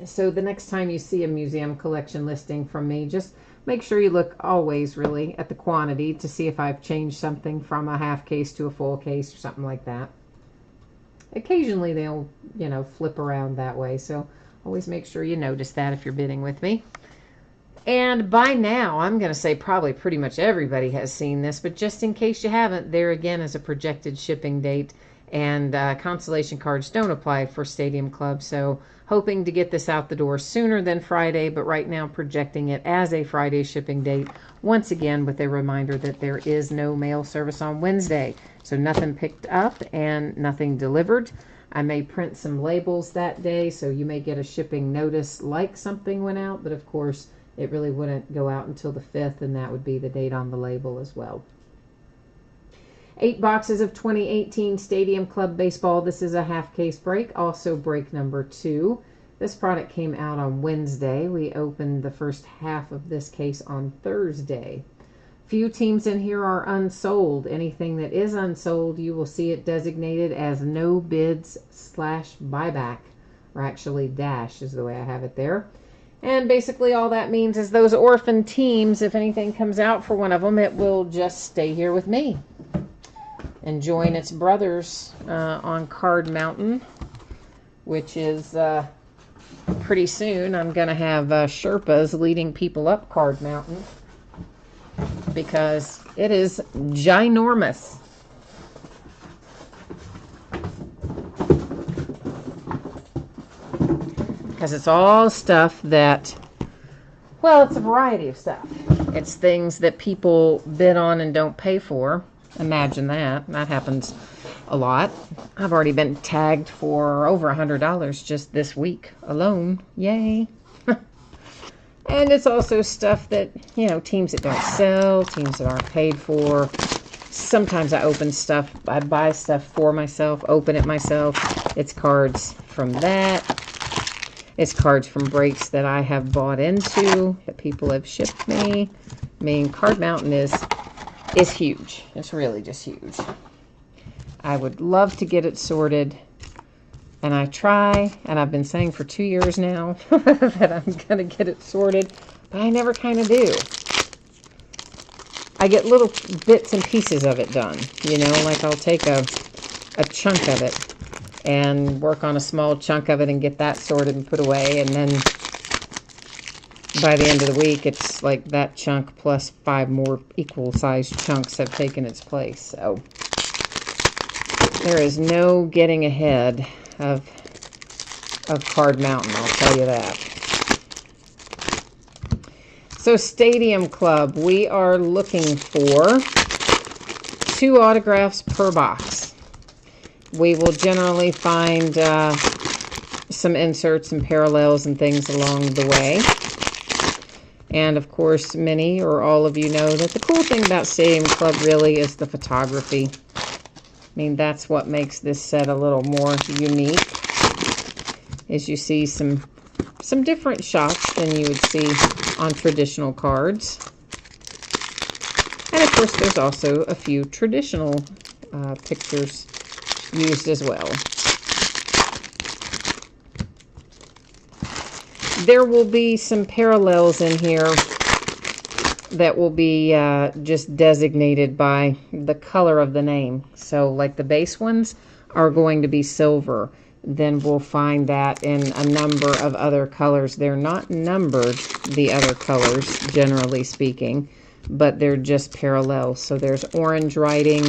So the next time you see a museum collection listing from me, just make sure you look always really at the quantity to see if I've changed something from a half case to a full case or something like that. Occasionally they'll, you know, flip around that way. So always make sure you notice that if you're bidding with me. And by now, I'm going to say probably pretty much everybody has seen this, but just in case you haven't, there again is a projected shipping date, and consolation cards don't apply for Stadium Club. So hoping to get this out the door sooner than Friday, but right now projecting it as a Friday shipping date. Once again, with a reminder that there is no mail service on Wednesday. So nothing picked up and nothing delivered. I may print some labels that day, so you may get a shipping notice like something went out, but of course it really wouldn't go out until the 5th, and that would be the date on the label as well. 8 boxes of 2018 Stadium Club Baseball. This is a half case break, also break number 2. This product came out on Wednesday. We opened the first half of this case on Thursday. Few teams in here are unsold. Anything that is unsold, you will see it designated as no bids / buyback, or actually dash is the way I have it there. And basically all that means is those orphan teams, if anything comes out for one of them, it will just stay here with me and join its brothers on Card Mountain, which is pretty soon. I'm going to have Sherpas leading people up Card Mountain because it is ginormous. Because it's all stuff that, well, it's a variety of stuff. It's things that people bid on and don't pay for. Imagine that. That happens a lot. I've already been tagged for over $100 just this week alone. Yay. And it's also stuff that, you know, teams that don't sell, teams that aren't paid for. Sometimes I open stuff. I buy stuff for myself, open it myself. It's cards from that. It's cards from breaks that I have bought into, that people have shipped me. I mean, Card Mountain is huge. It's really just huge. I would love to get it sorted, and I try, and I've been saying for 2 years now that I'm going to get it sorted, but I never kind of do. I get little bits and pieces of it done, you know, like I'll take a chunk of it and work on a small chunk of it and get that sorted and put away, and then by the end of the week it's like that chunk plus 5 more equal sized chunks have taken its place. So there is no getting ahead of Card Mountain, I'll tell you that. So Stadium Club, we are looking for 2 autographs per box. we will generally find some inserts and parallels and things along the way. And of course, many or all of you know that the cool thing about Stadium Club really is the photography. I mean, that's what makes this set a little more unique, is you see some different shots than you would see on traditional cards. And of course, there's also a few traditional pictures used as well. There will be some parallels in here that will be just designated by the color of the name. So like the base ones are going to be silver. Then we'll find that in a number of other colors. They're not numbered, the other colors, generally speaking, but they're just parallels. So there's orange writing,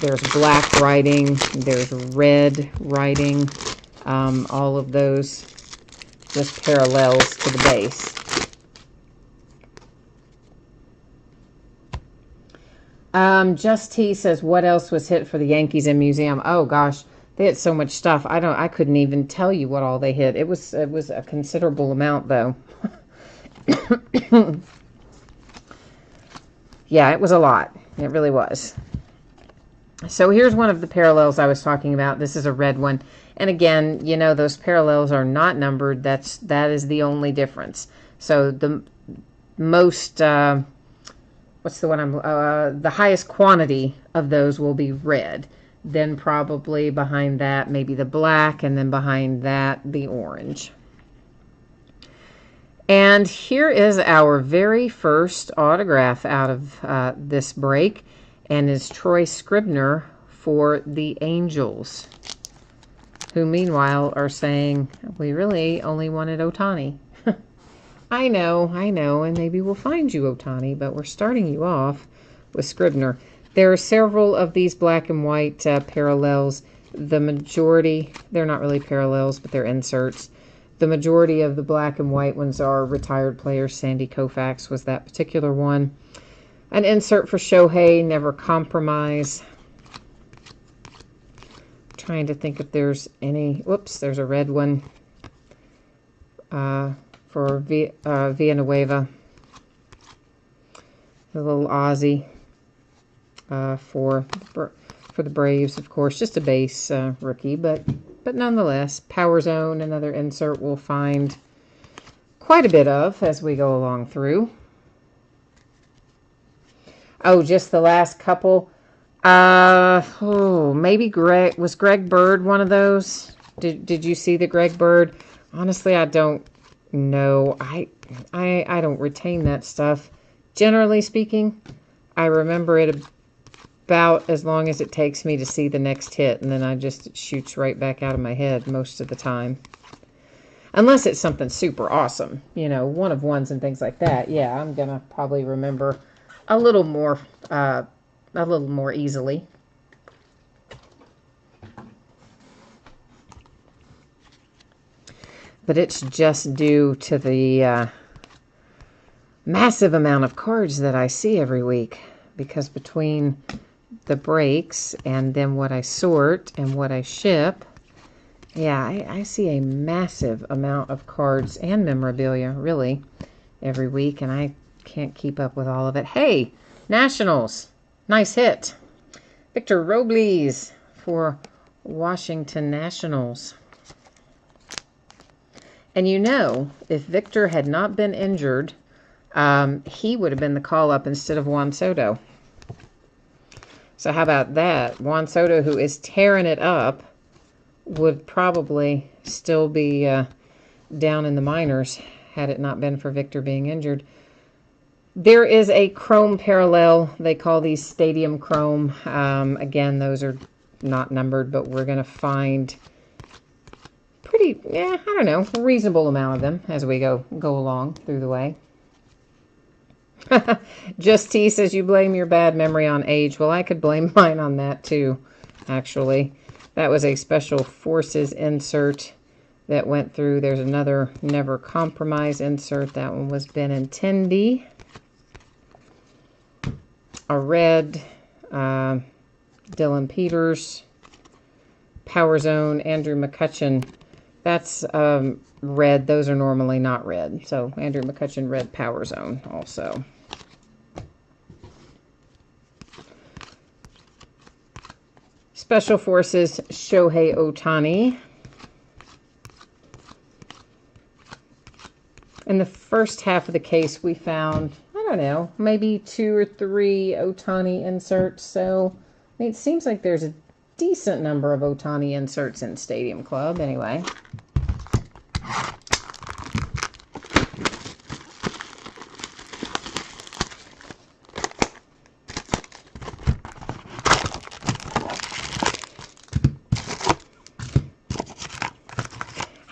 there's black writing, there's red writing, all of those just parallels to the base. Just T says, what else was hit for the Yankees in museum? Oh gosh, they had so much stuff. I couldn't even tell you what all they hit. It was a considerable amount though. Yeah, it was a lot. It really was. So here's one of the parallels I was talking about. This is a red one. And again, you know, those parallels are not numbered. That is the only difference. So the most, what's the one the highest quantity of those will be red. Then probably behind that, maybe the black, and then behind that, the orange. And here is our very first autograph out of this break, and is Troy Scribner for the Angels, who meanwhile are saying, we really only wanted Ohtani. I know, and maybe we'll find you Ohtani, but we're starting you off with Scribner. There are several of these black and white parallels. The majority, they're not really parallels, but they're inserts. The majority of the black and white ones are retired players. Sandy Koufax was that particular one. An insert for Shohei, Never Compromise. Trying to think if there's any. Whoops, there's a red one for Villanueva. A little Ozzy for the Braves, of course. Just a base rookie, but nonetheless, Power Zone, another insert we'll find quite a bit of as we go along through. Oh, just the last couple. Maybe was Greg Bird one of those? Did you see the Greg Bird? Honestly, I don't know. I don't retain that stuff. Generally speaking, I remember it about as long as it takes me to see the next hit, and then it shoots right back out of my head most of the time. Unless it's something super awesome, you know, one of ones and things like that. Yeah, I'm gonna probably remember a little more easily. But it's just due to the massive amount of cards that I see every week, because between the breaks and then what I sort and what I ship, yeah, I see a massive amount of cards and memorabilia, really, every week, and I can't keep up with all of it. Hey, Nationals, nice hit. Victor Robles for Washington Nationals. And you know, if Victor had not been injured, he would have been the call-up instead of Juan Soto. So how about that? Juan Soto, who is tearing it up, would probably still be down in the minors had it not been for Victor being injured. There is a chrome parallel. They call these Stadium Chrome. Again, those are not numbered, but we're going to find pretty, I don't know, a reasonable amount of them as we go along through the way. Just T says you blame your bad memory on age. Well, I could blame mine on that too, actually. That was a Special Forces insert that went through. There's another Never Compromise insert. That one was Benintendi. A red Dylan Peters. Power Zone, Andrew McCutchen. That's red. Those are normally not red. So Andrew McCutchen red Power Zone also. Special Forces Shohei Ohtani. In the first half of the case, we found, I don't know, maybe 2 or 3 Ohtani inserts. So I mean, it seems like there's a decent number of Ohtani inserts in Stadium Club anyway.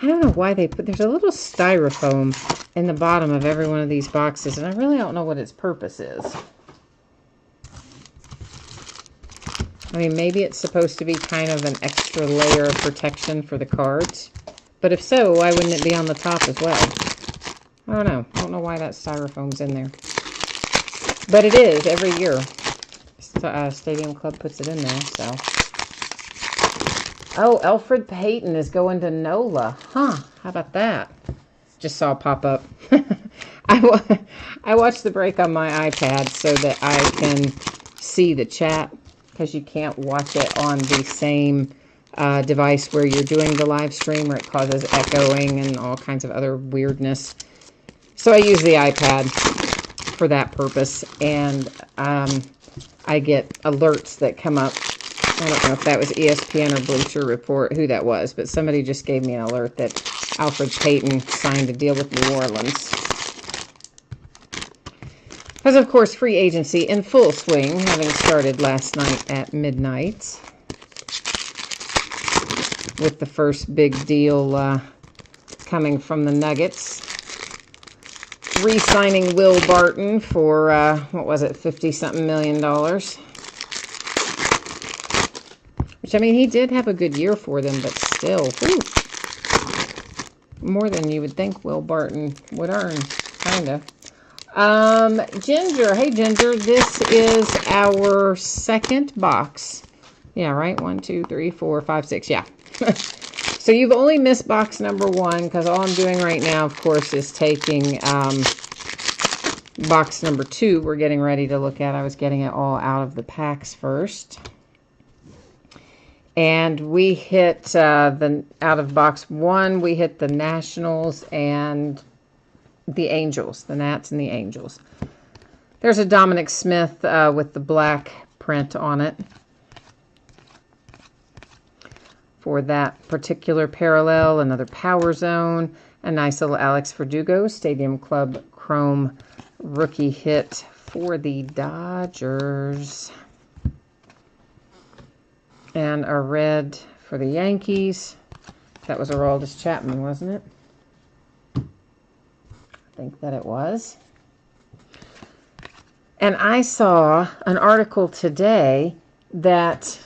I don't know why they put, there's a little styrofoam in the bottom of every one of these boxes, and I really don't know what its purpose is. I mean, maybe it's supposed to be kind of an extra layer of protection for the cards. But if so, why wouldn't it be on the top as well? I don't know. I don't know why that styrofoam's in there. But it is every year. Stadium Club puts it in there, so. Oh, Elfrid Payton is going to NOLA. Huh, how about that? Just saw it pop up. I watched the break on my iPad so that I can see the chat, because you can't watch it on the same device where you're doing the live stream, where it causes echoing and all kinds of other weirdness. So I use the iPad for that purpose, and I get alerts that come up. I don't know if that was ESPN or Bleacher Report, who that was, but somebody just gave me an alert that Elfrid Payton signed a deal with New Orleans. Because, of course, free agency in full swing, having started last night at midnight, with the first big deal coming from the Nuggets. Re-signing Will Barton for, what was it, $50-something million. Which, I mean, he did have a good year for them, but still, whew, more than you would think Will Barton would earn, kind of. Ginger. Hey, Ginger. This is our second box. Yeah, right? 1, 2, 3, 4, 5, 6. Yeah. So you've only missed box number 1, because all I'm doing right now, of course, is taking box number 2 we're getting ready to look at. I was getting it all out of the packs first. And we hit, out of box 1, we hit the Nationals and the Angels, the Nats and the Angels. There's a Dominic Smith with the black print on it for that particular parallel. Another Power Zone, a nice little Alex Verdugo Stadium Club Chrome rookie hit for the Dodgers. And a red for the Yankees. That was Aroldis Chapman, wasn't it? I think that it was. And I saw an article today that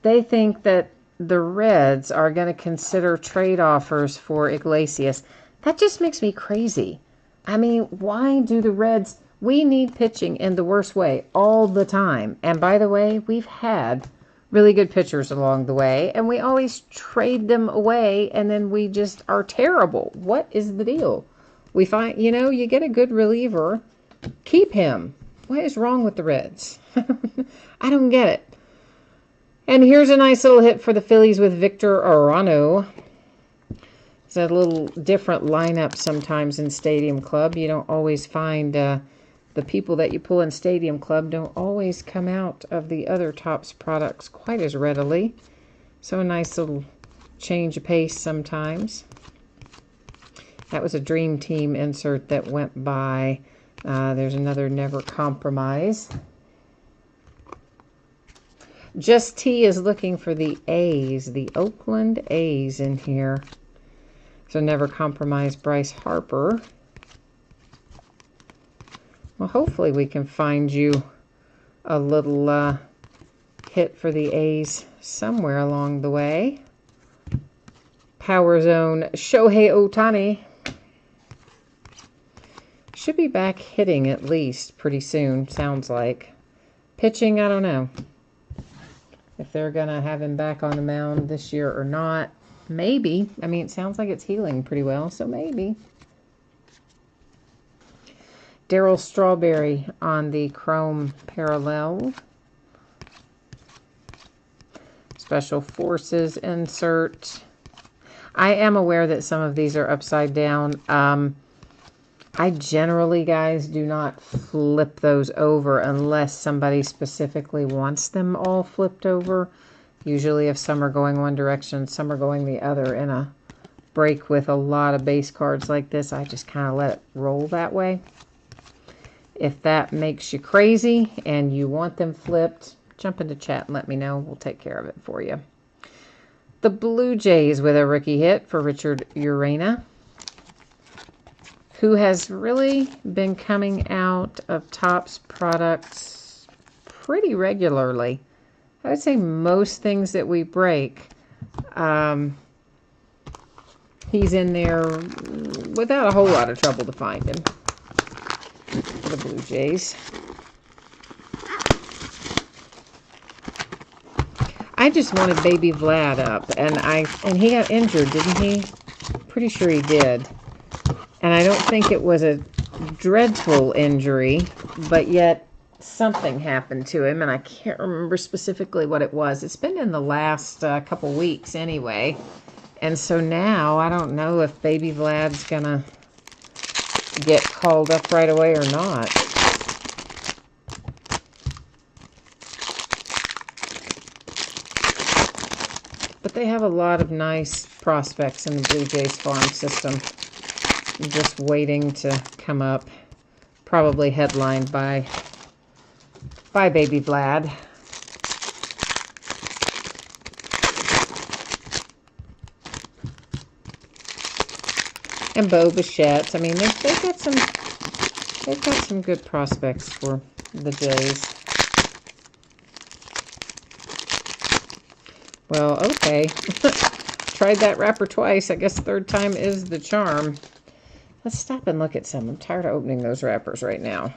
they think that the Reds are going to consider trade offers for Iglesias. That just makes me crazy. I mean, why do the Reds... We need pitching in the worst way all the time. And by the way, we've had really good pitchers along the way, and we always trade them away, and then we just are terrible. What is the deal? We find, you know, you get a good reliever, keep him. What is wrong with the Reds? I don't get it. And here's a nice little hit for the Phillies with Victor Arano. It's a little different lineup sometimes in Stadium Club. You don't always find... the people that you pull in Stadium Club don't always come out of the other Topps products quite as readily. So a nice little change of pace sometimes. That was a Dream Team insert that went by. There's another Never Compromise. Just T is looking for the A's, the Oakland A's in here. So Never Compromise Bryce Harper. Well, hopefully we can find you a little hit for the A's somewhere along the way. Power Zone Shohei Ohtani. Should be back hitting at least pretty soon, sounds like. Pitching, I don't know. if they're going to have him back on the mound this year or not. Maybe. I mean, it sounds like it's healing pretty well, so maybe. Darryl Strawberry on the Chrome Parallel. Special Forces insert. I am aware that some of these are upside down. I generally, guys, do not flip those over unless somebody specifically wants them all flipped over. Usually if some are going one direction, some are going the other. In a break with a lot of base cards like this, I just kind of let it roll that way. If that makes you crazy and you want them flipped, jump into chat and let me know. We'll take care of it for you. The Blue Jays with a rookie hit for Richard Urena, who has really been coming out of Topps products pretty regularly. I would say most things that we break, he's in there without a whole lot of trouble to find him. For the Blue Jays. I just wanted Baby Vlad up, and he got injured, didn't he? Pretty sure he did. And I don't think it was a dreadful injury, but yet something happened to him, and I can't remember specifically what it was. It's been in the last couple weeks anyway. And so now I don't know if Baby Vlad's gonna get called up right away or not. But they have a lot of nice prospects in the Blue Jays farm system. Just waiting to come up. Probably headlined by Baby Vlad. And Bo Bichette. I mean, they've got some good prospects for the Jays. Well, okay. Tried that wrapper twice. I guess third time is the charm. Let's stop and look at some. I'm tired of opening those wrappers right now.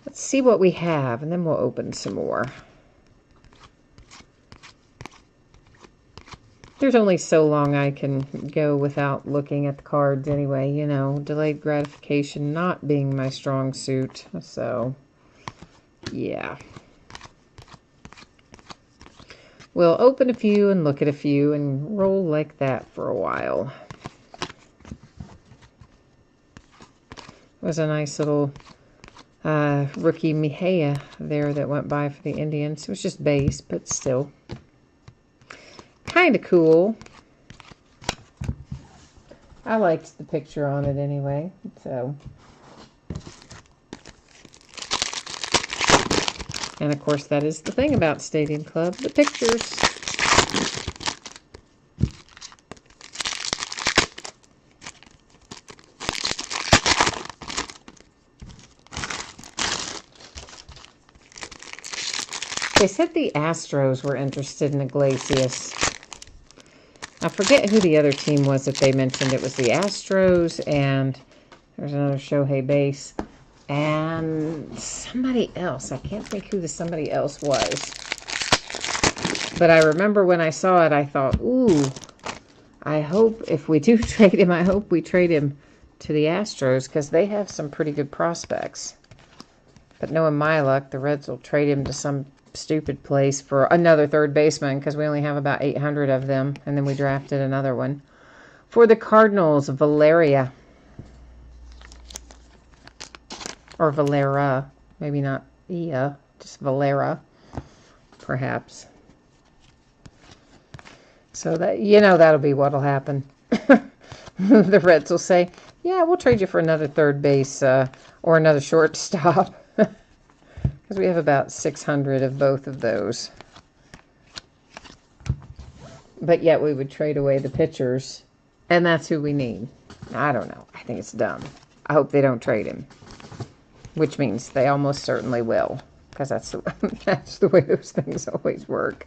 Let's see what we have, and then we'll open some more. There's only so long I can go without looking at the cards anyway, you know, delayed gratification not being my strong suit, so yeah. We'll open a few and look at a few and roll like that for a while. It was a nice little rookie Mejia there that went by for the Indians. It was just base, but still. Kind of cool. I liked the picture on it anyway, so. And of course, that is the thing about Stadium Club, the pictures. They said the Astros were interested in Iglesias. I forget who the other team was that they mentioned. It was the Astros, and there's another Shohei base. And somebody else. I can't think who the somebody else was. But I remember when I saw it, I thought, ooh, I hope if we do trade him, I hope we trade him to the Astros, because they have some pretty good prospects. But knowing my luck, the Reds will trade him to some stupid place for another third baseman, because we only have about 800 of them, and then we drafted another one. For the Cardinals, Valeria. Or Valera. Maybe not Ia, just Valera, perhaps. So that, you know, that'll be what'll happen. The Reds will say, yeah, we'll trade you for another third base or another shortstop. Because we have about 600 of both of those. But yet we would trade away the pitchers. And that's who we need. I don't know. I think it's dumb. I hope they don't trade him. Which means they almost certainly will. Because that's the way those things always work.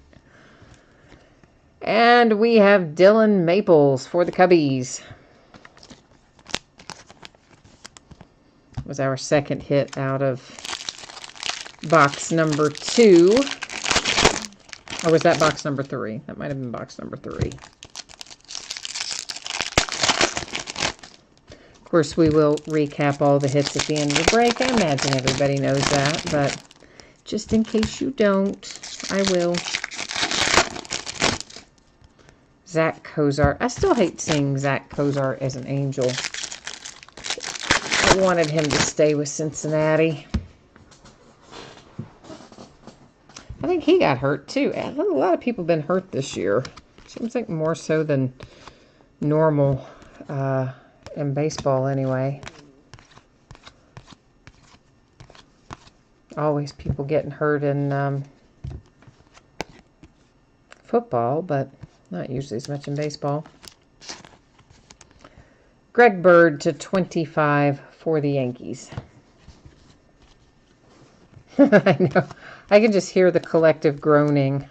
And we have Dylan Maples for the Cubbies. Was our second hit out of box number 2 Or was that box number 3? That might have been box number 3. Of course, we will recap all the hits at the end of the break. I imagine everybody knows that, but just in case you don't, I will. Zach Cozart. I still hate seeing Zach Cozart as an Angel. I wanted him to stay with Cincinnati. I think he got hurt too. A lot of people have been hurt this year. Seems like more so than normal in baseball anyway. Always people getting hurt in football, but not usually as much in baseball. Greg Bird to 25 for the Yankees. I know. I can just hear the collective groaning.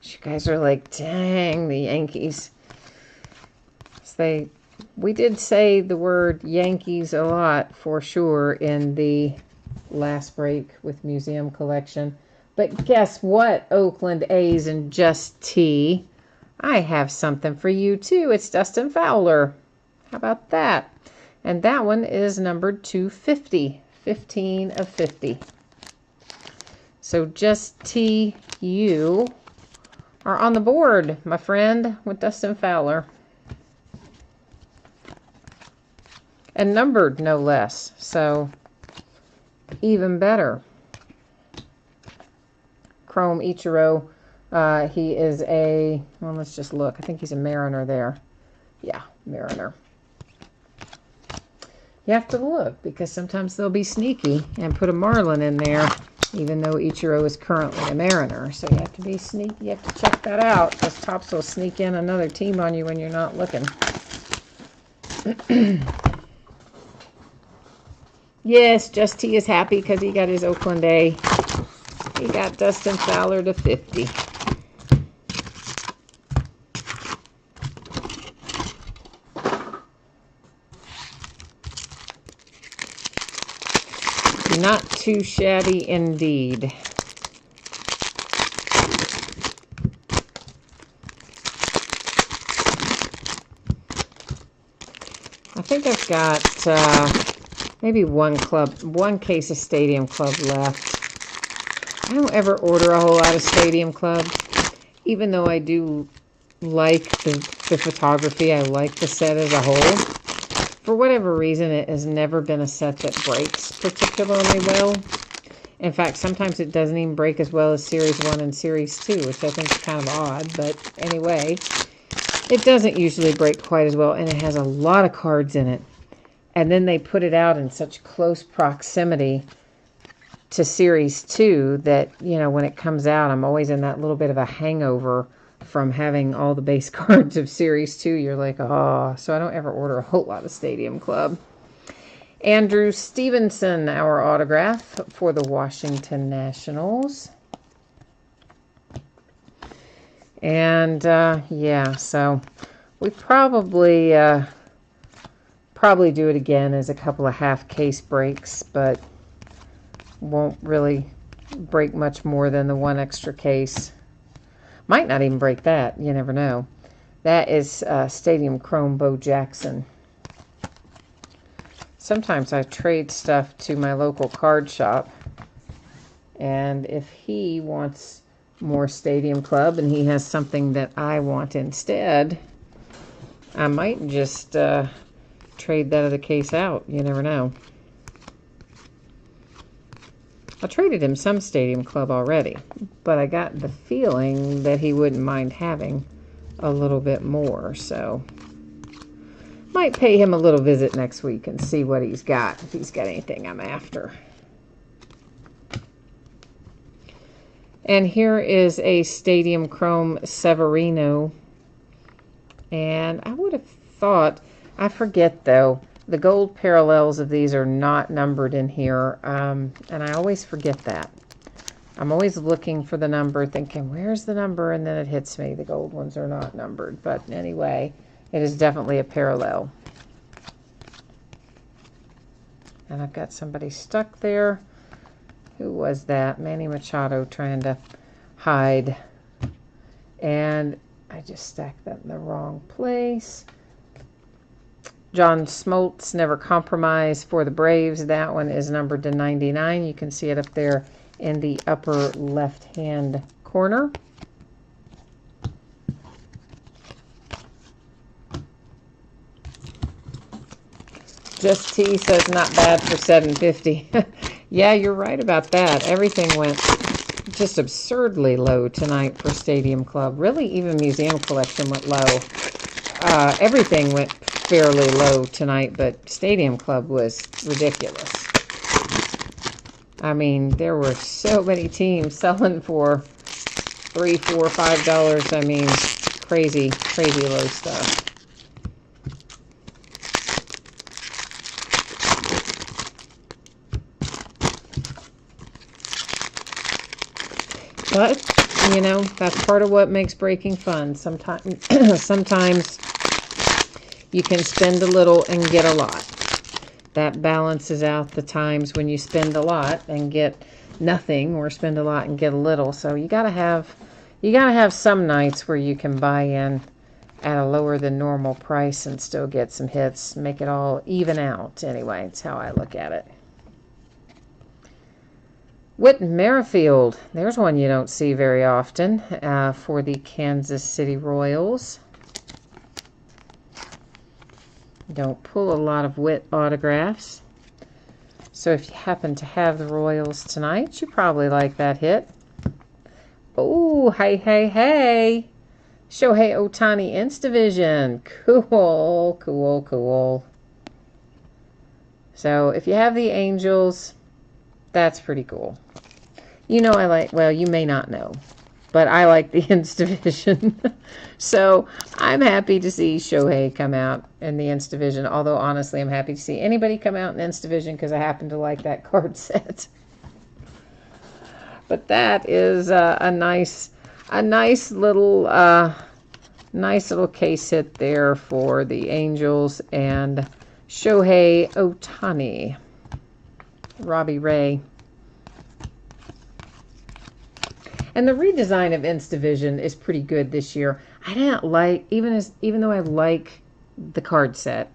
You guys are like, dang, the Yankees. We did say the word Yankees a lot for sure in the last break with Museum Collection. But guess what, Oakland A's and Just T? I have something for you too. It's Dustin Fowler. How about that? And that one is numbered 250. 15 of 50. So Just T, you are on the board, my friend, with Dustin Fowler. And numbered, no less. So even better. Chrome Ichiro. He is a, well, let's just look. I think he's a Mariner there. Yeah, Mariner. You have to look because sometimes they'll be sneaky and put a Marlin in there, even though Ichiro is currently a Mariner. So you have to be sneaky. You have to check that out because Topps will sneak in another team on you when you're not looking. Yes, Just T is happy because he got his Oakland A. He got Dustin Fowler to 50. Not too shabby indeed. I think I've got maybe one case of Stadium Club left. I don't ever order a whole lot of Stadium Club, even though I do like the photography. I like the set as a whole. For whatever reason, it has never been a set that breaks particularly well. In fact, sometimes it doesn't even break as well as Series 1 and Series 2, which I think is kind of odd. But anyway, it doesn't usually break quite as well, and it has a lot of cards in it. And then they put it out in such close proximity to Series 2 that, you know, when it comes out, I'm always in that little bit of a hangover from having all the base cards of Series 2. You're like, oh, so I don't ever order a whole lot of Stadium Club. Andrew Stevenson, our autograph for the Washington Nationals. And, yeah, so we probably do it again as a couple of half case breaks, but won't really break much more than the one extra case. Might not even break that. You never know. That is Stadium Chrome Bo Jackson. Sometimes I trade stuff to my local card shop. And if he wants more Stadium Club and he has something that I want instead, I might just trade that other case out. You never know. I traded him some Stadium Club already, but I got the feeling that he wouldn't mind having a little bit more, so might pay him a little visit next week and see what he's got, if he's got anything I'm after. And here is a Stadium Chrome Severino, and I would have thought, I forget though, the gold parallels of these are not numbered in here, and I always forget that. I'm always looking for the number, thinking, where's the number? And then it hits me. The gold ones are not numbered. But anyway, it is definitely a parallel. And I've got somebody stuck there. Who was that? Manny Machado trying to Hyde. And I just stacked that in the wrong place. John Smoltz, Never Compromise for the Braves. That one is numbered to 99. You can see it up there in the upper left-hand corner. Just T says not bad for $7.50. Yeah, you're right about that. Everything went just absurdly low tonight for Stadium Club. Really, even Museum Collection went low. Everything went fairly low tonight, but Stadium Club was ridiculous. I mean, there were so many teams selling for $3, $4, $5. I mean, crazy, crazy low stuff. But, you know, that's part of what makes breaking fun. Sometimes you can spend a little and get a lot. That balances out the times when you spend a lot and get nothing, or spend a lot and get a little. So you gotta have some nights where you can buy in at a lower than normal price and still get some hits. Make it all even out. Anyway, it's how I look at it. Whit Merrifield, there's one you don't see very often for the Kansas City Royals. Don't pull a lot of Whit autographs. So if you happen to have the Royals tonight, you probably like that hit. Oh, hey, hey, hey. Shohei Ohtani Instavision. Cool, cool, cool. So if you have the Angels, that's pretty cool. You know I like, well, you may not know, but I like the Instavision. So I'm happy to see Shohei come out in the Instavision, although honestly I'm happy to see anybody come out in Instavision because I happen to like that card set. But that is a nice little case hit there for the Angels and Shohei Ohtani. Robbie Ray. And the redesign of Instavision is pretty good this year. I didn't like, even though I like the card set,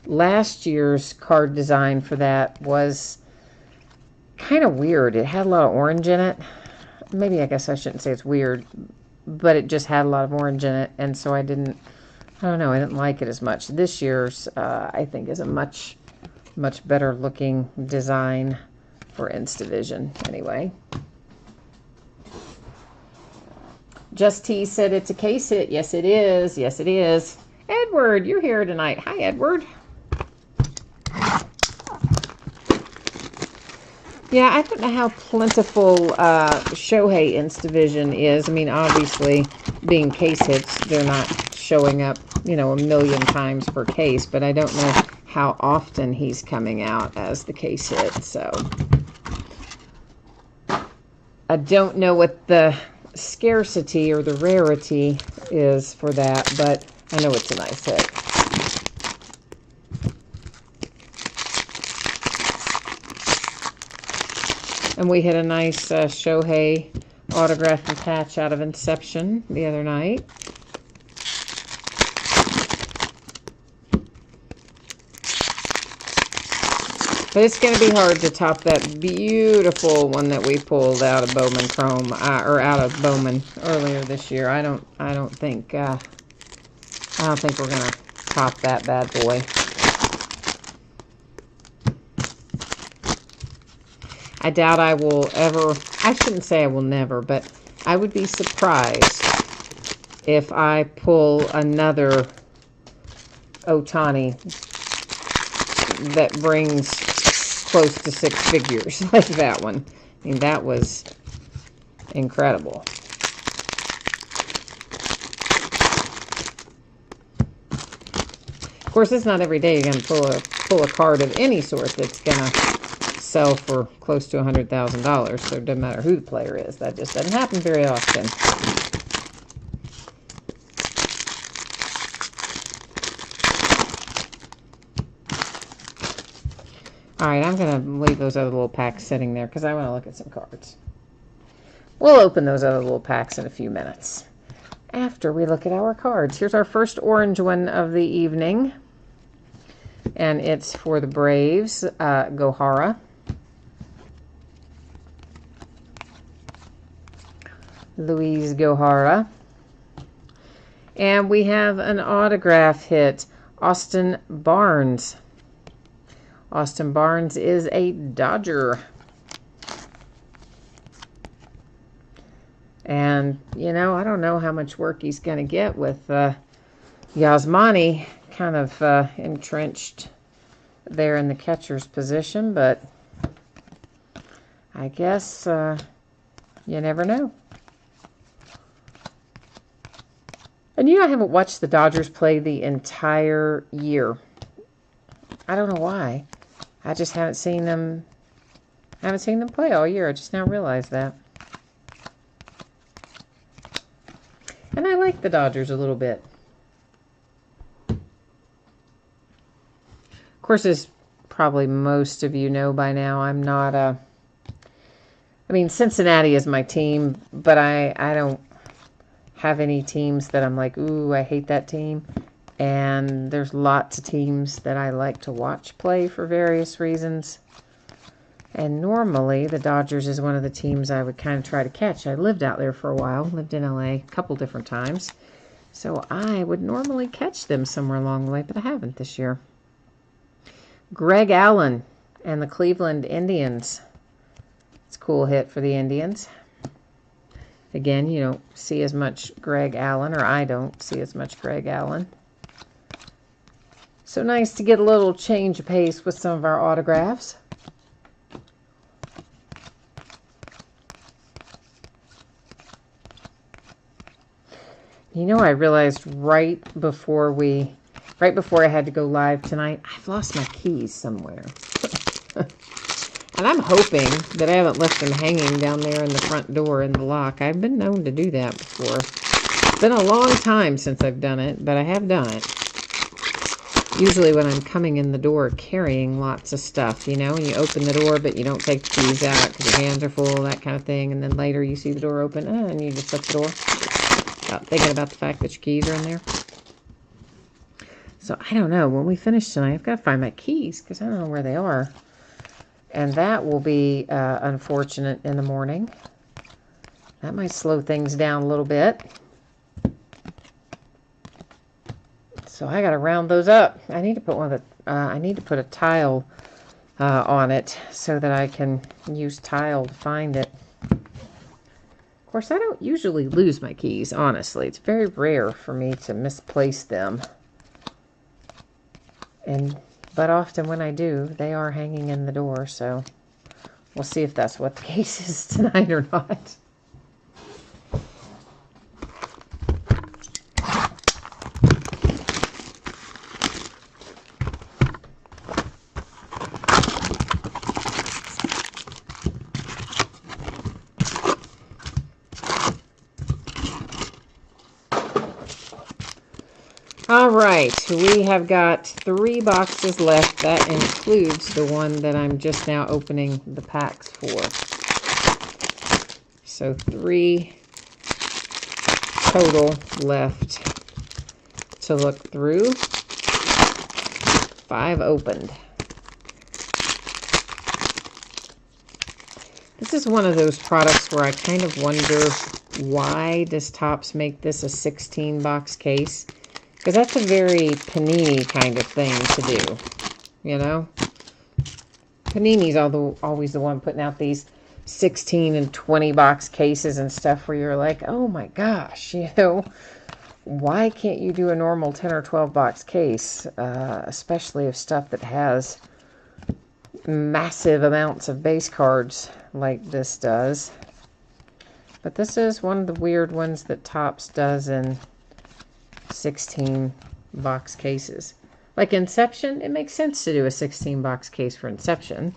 last year's card design for that was kind of weird. It had a lot of orange in it. Maybe I guess I shouldn't say it's weird, but it just had a lot of orange in it, and so I didn't like it as much. This year's, I think, is a much better looking design for Instavision. Anyway. Just T said it's a case hit. Yes, it is. Yes, it is. Edward, you're here tonight. Hi, Edward. Yeah, I don't know how plentiful Shohei Instavision is. I mean, obviously, being case hits, they're not showing up, you know, a million times per case, but I don't know how often he's coming out as the case hit, so I don't know what the scarcity or the rarity is for that, but I know it's a nice hit. And we had a nice Shohei autograph and patch out of Inception the other night. But it's going to be hard to top that beautiful one that we pulled out of Bowman Chrome, or out of Bowman earlier this year. I don't think we're going to top that bad boy. I doubt I will ever, I shouldn't say I will never, but I would be surprised if I pull another Ohtani that brings close to 6 figures like that one. I mean, that was incredible. Of course, it's not every day you're going to pull a card of any sort that's going to sell for close to $100,000, so it doesn't matter who the player is. That just doesn't happen very often. All right, I'm going to leave those other little packs sitting there because I want to look at some cards. We'll open those other little packs in a few minutes after we look at our cards. Here's our first orange one of the evening, and it's for the Braves, Gohara. Luis Gohara. And we have an autograph hit, Austin Barnes. Austin Barnes is a Dodger. And, you know, I don't know how much work he's going to get with Yasmani kind of entrenched there in the catcher's position, but I guess you never know. And you know, I haven't watched the Dodgers play the entire year. I don't know why. I just haven't seen them play all year. I just now realized that. And I like the Dodgers a little bit. Of course, as probably most of you know by now, I'm not I mean, Cincinnati is my team, but I don't have any teams that I'm like, ooh, I hate that team. And there's lots of teams that I like to watch play for various reasons. And normally, the Dodgers is one of the teams I would kind of try to catch. I lived out there for a while, lived in LA a couple different times. So I would normally catch them somewhere along the way, but I haven't this year. Greg Allen and the Cleveland Indians. It's a cool hit for the Indians. Again, you don't see as much Greg Allen, or I don't see as much Greg Allen. So nice to get a little change of pace with some of our autographs. You know, I realized right before I had to go live tonight, I've lost my keys somewhere. And I'm hoping that I haven't left them hanging down there in the front door in the lock. I've been known to do that before. It's been a long time since I've done it, but I have done it. Usually when I'm coming in the door carrying lots of stuff, you know, and you open the door, but you don't take the keys out because your hands are full, that kind of thing. And then later you see the door open, and you just shut the door. Thinking about the fact that your keys are in there. So I don't know. When we finish tonight, I've got to find my keys because I don't know where they are. And that will be unfortunate in the morning. That might slow things down a little bit. So I got to round those up. I need to put I need to put a tile on it so that I can use tile to find it. Of course, I don't usually lose my keys, honestly. It's very rare for me to misplace them. But often when I do, they are hanging in the door, so we'll see if that's what the case is tonight or not. All right, we have got 3 boxes left. That includes the one that I'm just now opening the packs for. So 3 total left to look through. 5 opened. This is one of those products where I kind of wonder, why does Topps make this a 16-box case? Because that's a very Panini kind of thing to do, you know? Panini's always the one putting out these 16 and 20 box cases and stuff where you're like, oh my gosh, you know, why can't you do a normal 10 or 12 box case, especially of stuff that has massive amounts of base cards like this does. But this is one of the weird ones that Topps does in 16 box cases. Like Inception, it makes sense to do a 16 box case for Inception.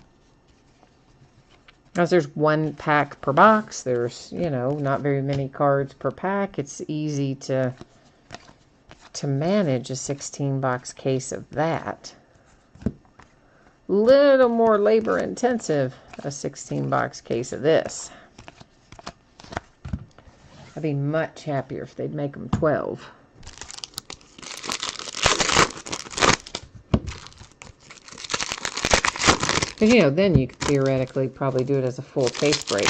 As there's 1 pack per box, there's, you know, not very many cards per pack. It's easy to manage a 16 box case of that. Little more labor intensive, a 16 box case of this. I'd be much happier if they'd make them 12. Because, you know, then you could theoretically probably do it as a full case break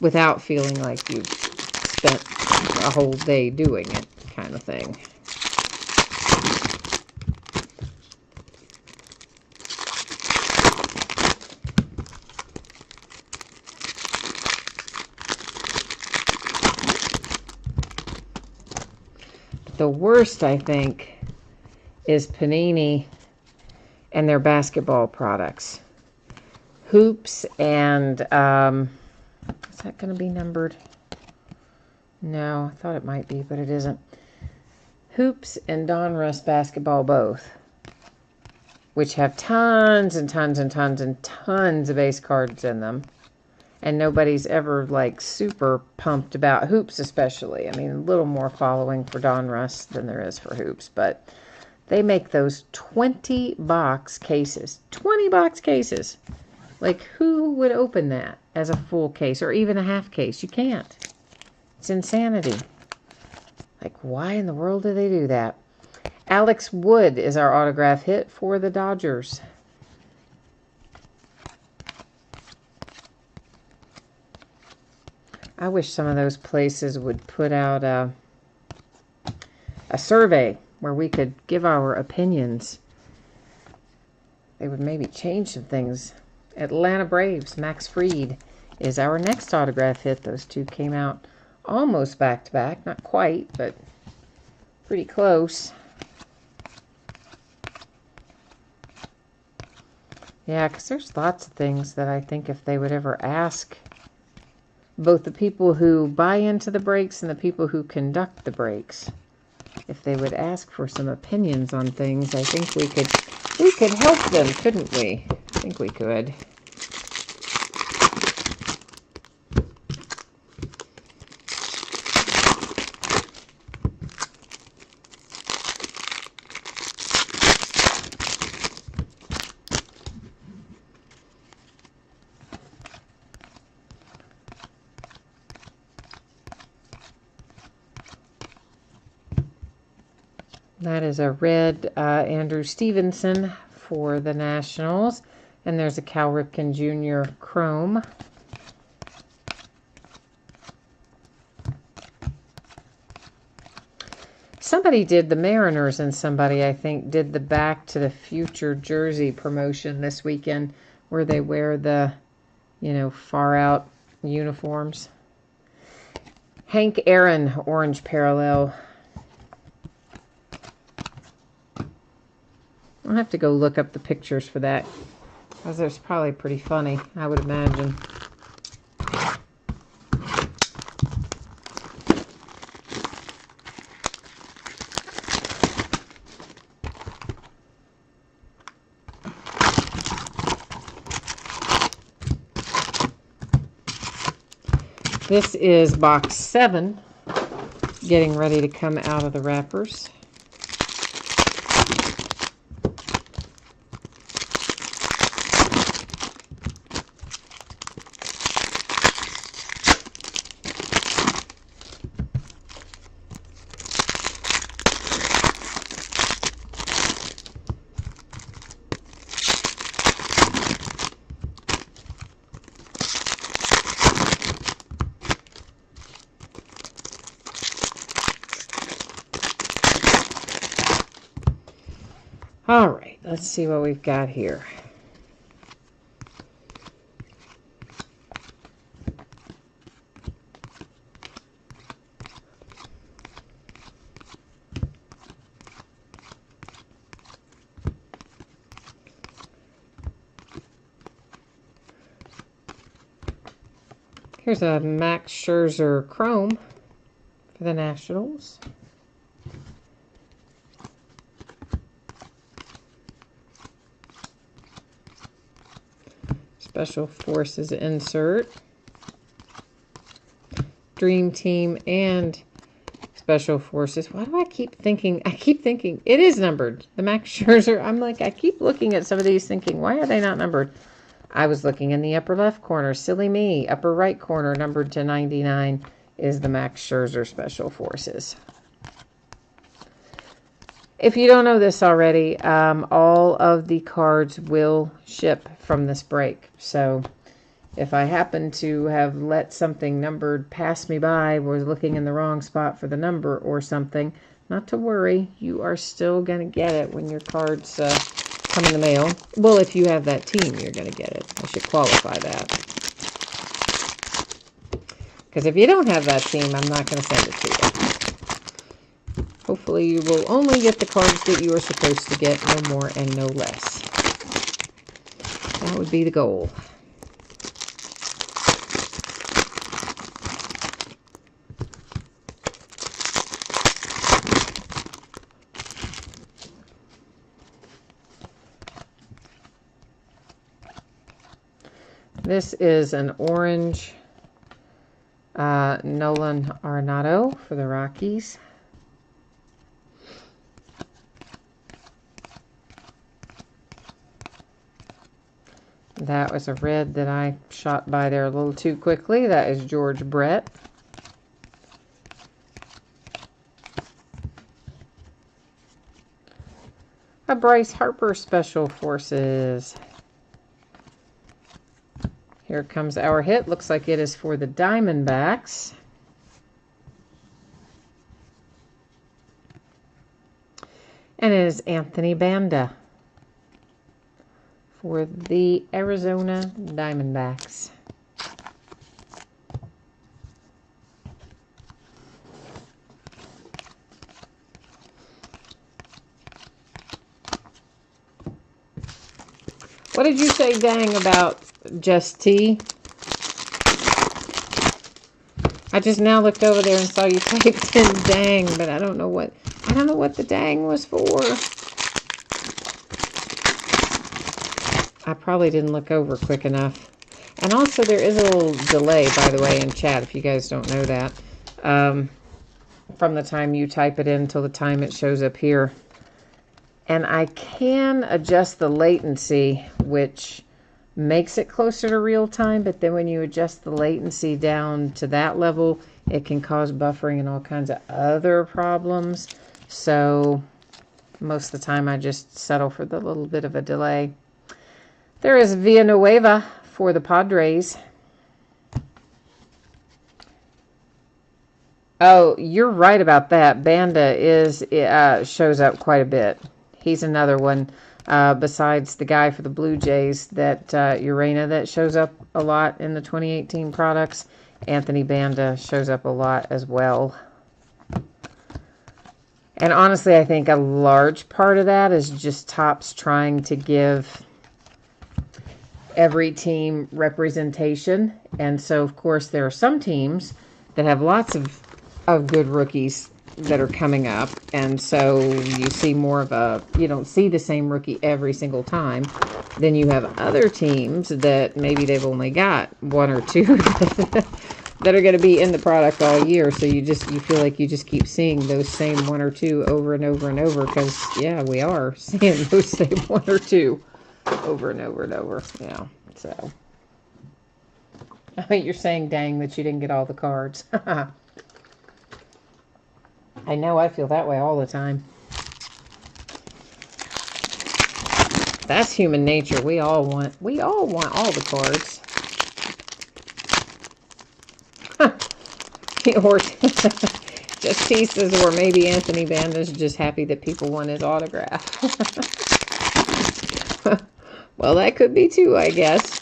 without feeling like you've spent a whole day doing it, kind of thing. The worst, I think, is Panini and their basketball products. Hoops and, is that going to be numbered? No, I thought it might be, but it isn't. Hoops and Donruss basketball both, which have tons and tons and tons and tons of base cards in them. And nobody's ever, like, super pumped about Hoops especially. I mean, a little more following for Donruss than there is for Hoops. But they make those 20-box cases. 20-box cases. Like, who would open that as a full case or even a half case? You can't. It's insanity. Like, why in the world do they do that? Alex Wood is our autograph hit for the Dodgers. I wish some of those places would put out a survey where we could give our opinions. They would maybe change some things. Atlanta Braves, Max Fried, is our next autograph hit. Those two came out almost back-to-back. Not quite, but pretty close. Yeah, because there's lots of things that I think if they would ever ask both the people who buy into the breaks and the people who conduct the breaks, if they would ask for some opinions on things, I think we could help them, couldn't we? I think we could. That is a red Andrew Stevenson for the Nationals. And there's a Cal Ripken Jr. Chrome. Somebody did, the Mariners and somebody, I think, did the Back to the Future jersey promotion this weekend where they wear the, you know, far out uniforms. Hank Aaron, orange parallel. I'll have to go look up the pictures for that, because they're probably pretty funny, I would imagine. This is box 7, getting ready to come out of the wrappers. All right, let's see what we've got here. Here's a Max Scherzer Chrome for the Nationals. Special Forces insert. Dream Team and Special Forces. Why do I keep thinking? I keep thinking it is numbered. The Max Scherzer. I'm like, I keep looking at some of these thinking, why are they not numbered? I was looking in the upper left corner. Silly me. Upper right corner, numbered to 99. is the Max Scherzer Special Forces. If you don't know this already, all of the cards will ship from this break. So if I happen to have let something numbered pass me by, was looking in the wrong spot for the number or something, not to worry. You are still going to get it when your cards come in the mail. Well, if you have that team, you're going to get it. I should qualify that. Because if you don't have that team, I'm not going to send it to you. Hopefully you will only get the cards that you are supposed to get, no more and no less. That would be the goal. This is an orange Nolan Arenado for the Rockies. That was a red that I shot by there a little too quickly. That is George Brett. A Bryce Harper Special Forces. Here comes our hit. Looks like it is for the Diamondbacks. And it is Anthony Banda for the Arizona Diamondbacks. What did you say, dang, about Just T? I just now looked over there and saw you typed in dang, but I don't know what the dang was for. I probably didn't look over quick enough. And also there is a little delay, by the way, in chat, if you guys don't know that. From the time you type it in till the time it shows up here. And I can adjust the latency, which makes it closer to real time, but then when you adjust the latency down to that level, it can cause buffering and all kinds of other problems. So most of the time I just settle for the little bit of a delay. There is Villanueva for the Padres. Oh, you're right about that. Banda shows up quite a bit. He's another one besides the guy for the Blue Jays, that Urena, that shows up a lot in the 2018 products. Anthony Banda shows up a lot as well. And honestly, I think a large part of that is just Topps trying to give every team representation. And so, of course, there are some teams that have lots of good rookies that are coming up, and so you see more of a, you don't see the same rookie every single time. Then you have other teams that maybe they've only got one or two that are going to be in the product all year, so you feel like you just keep seeing those same one or two over and over and over, because yeah, we are seeing those same one or two over and over and over. Yeah, so you're saying dang that you didn't get all the cards. I know, I feel that way all the time. That's human nature. We all want all the cards. Or just pieces, or maybe Anthony Banda's just happy that people want his autograph. Well, that could be too, I guess.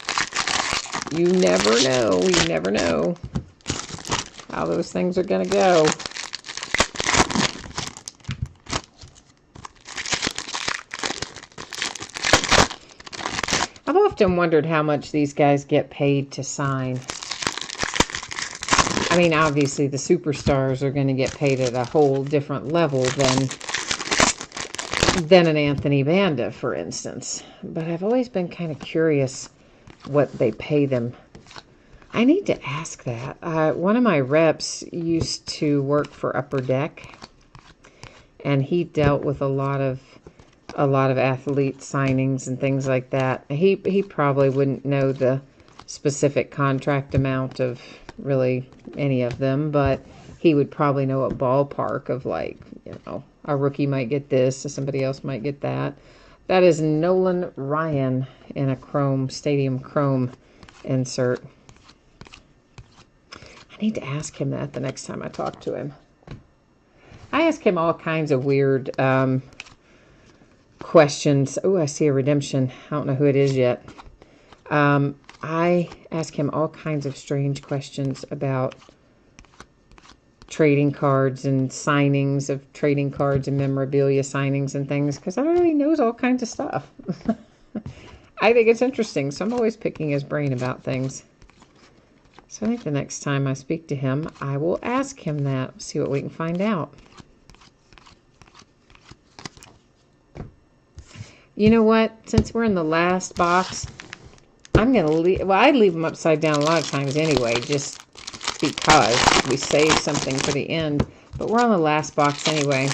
You never know. You never know how those things are going to go. I've often wondered how much these guys get paid to sign. I mean, obviously the superstars are going to get paid at a whole different level than an Anthony Banda, for instance. But I've always been kind of curious what they pay them. I need to ask that. One of my reps used to work for Upper Deck, and he dealt with a lot of athlete signings and things like that. He probably wouldn't know the specific contract amount of really any of them, but he would probably know a ballpark of, like, you know, a rookie might get this, somebody else might get that. That is Nolan Ryan in a chrome, stadium chrome insert. I need to ask him that the next time I talk to him. I ask him all kinds of weird questions. Oh, I see a redemption. I don't know who it is yet. I ask him all kinds of strange questions about trading cards and signings of trading cards and memorabilia signings and things, because I don't know, he knows all kinds of stuff. I think it's interesting, so I'm always picking his brain about things. So I think the next time I speak to him, I will ask him that, see what we can find out. You know what? Since we're in the last box, I'm going to leave, well, I leave them upside down a lot of times anyway, just because we save something for the end. But we're on the last box anyway.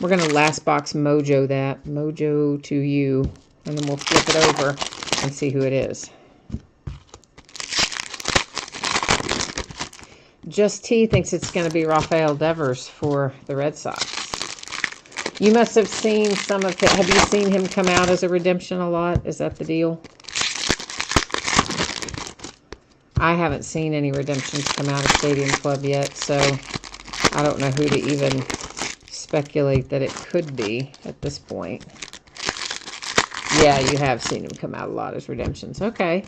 We're going to last box Mojo that. Mojo to you. And then we'll flip it over and see who it is. Just T thinks it's going to be Rafael Devers for the Red Sox. You must have seen some of it. Have you seen him come out as a redemption a lot? Is that the deal? I haven't seen any redemptions come out of Stadium Club yet, so I don't know who to even speculate that it could be at this point. Yeah, you have seen him come out a lot as redemptions. Okay.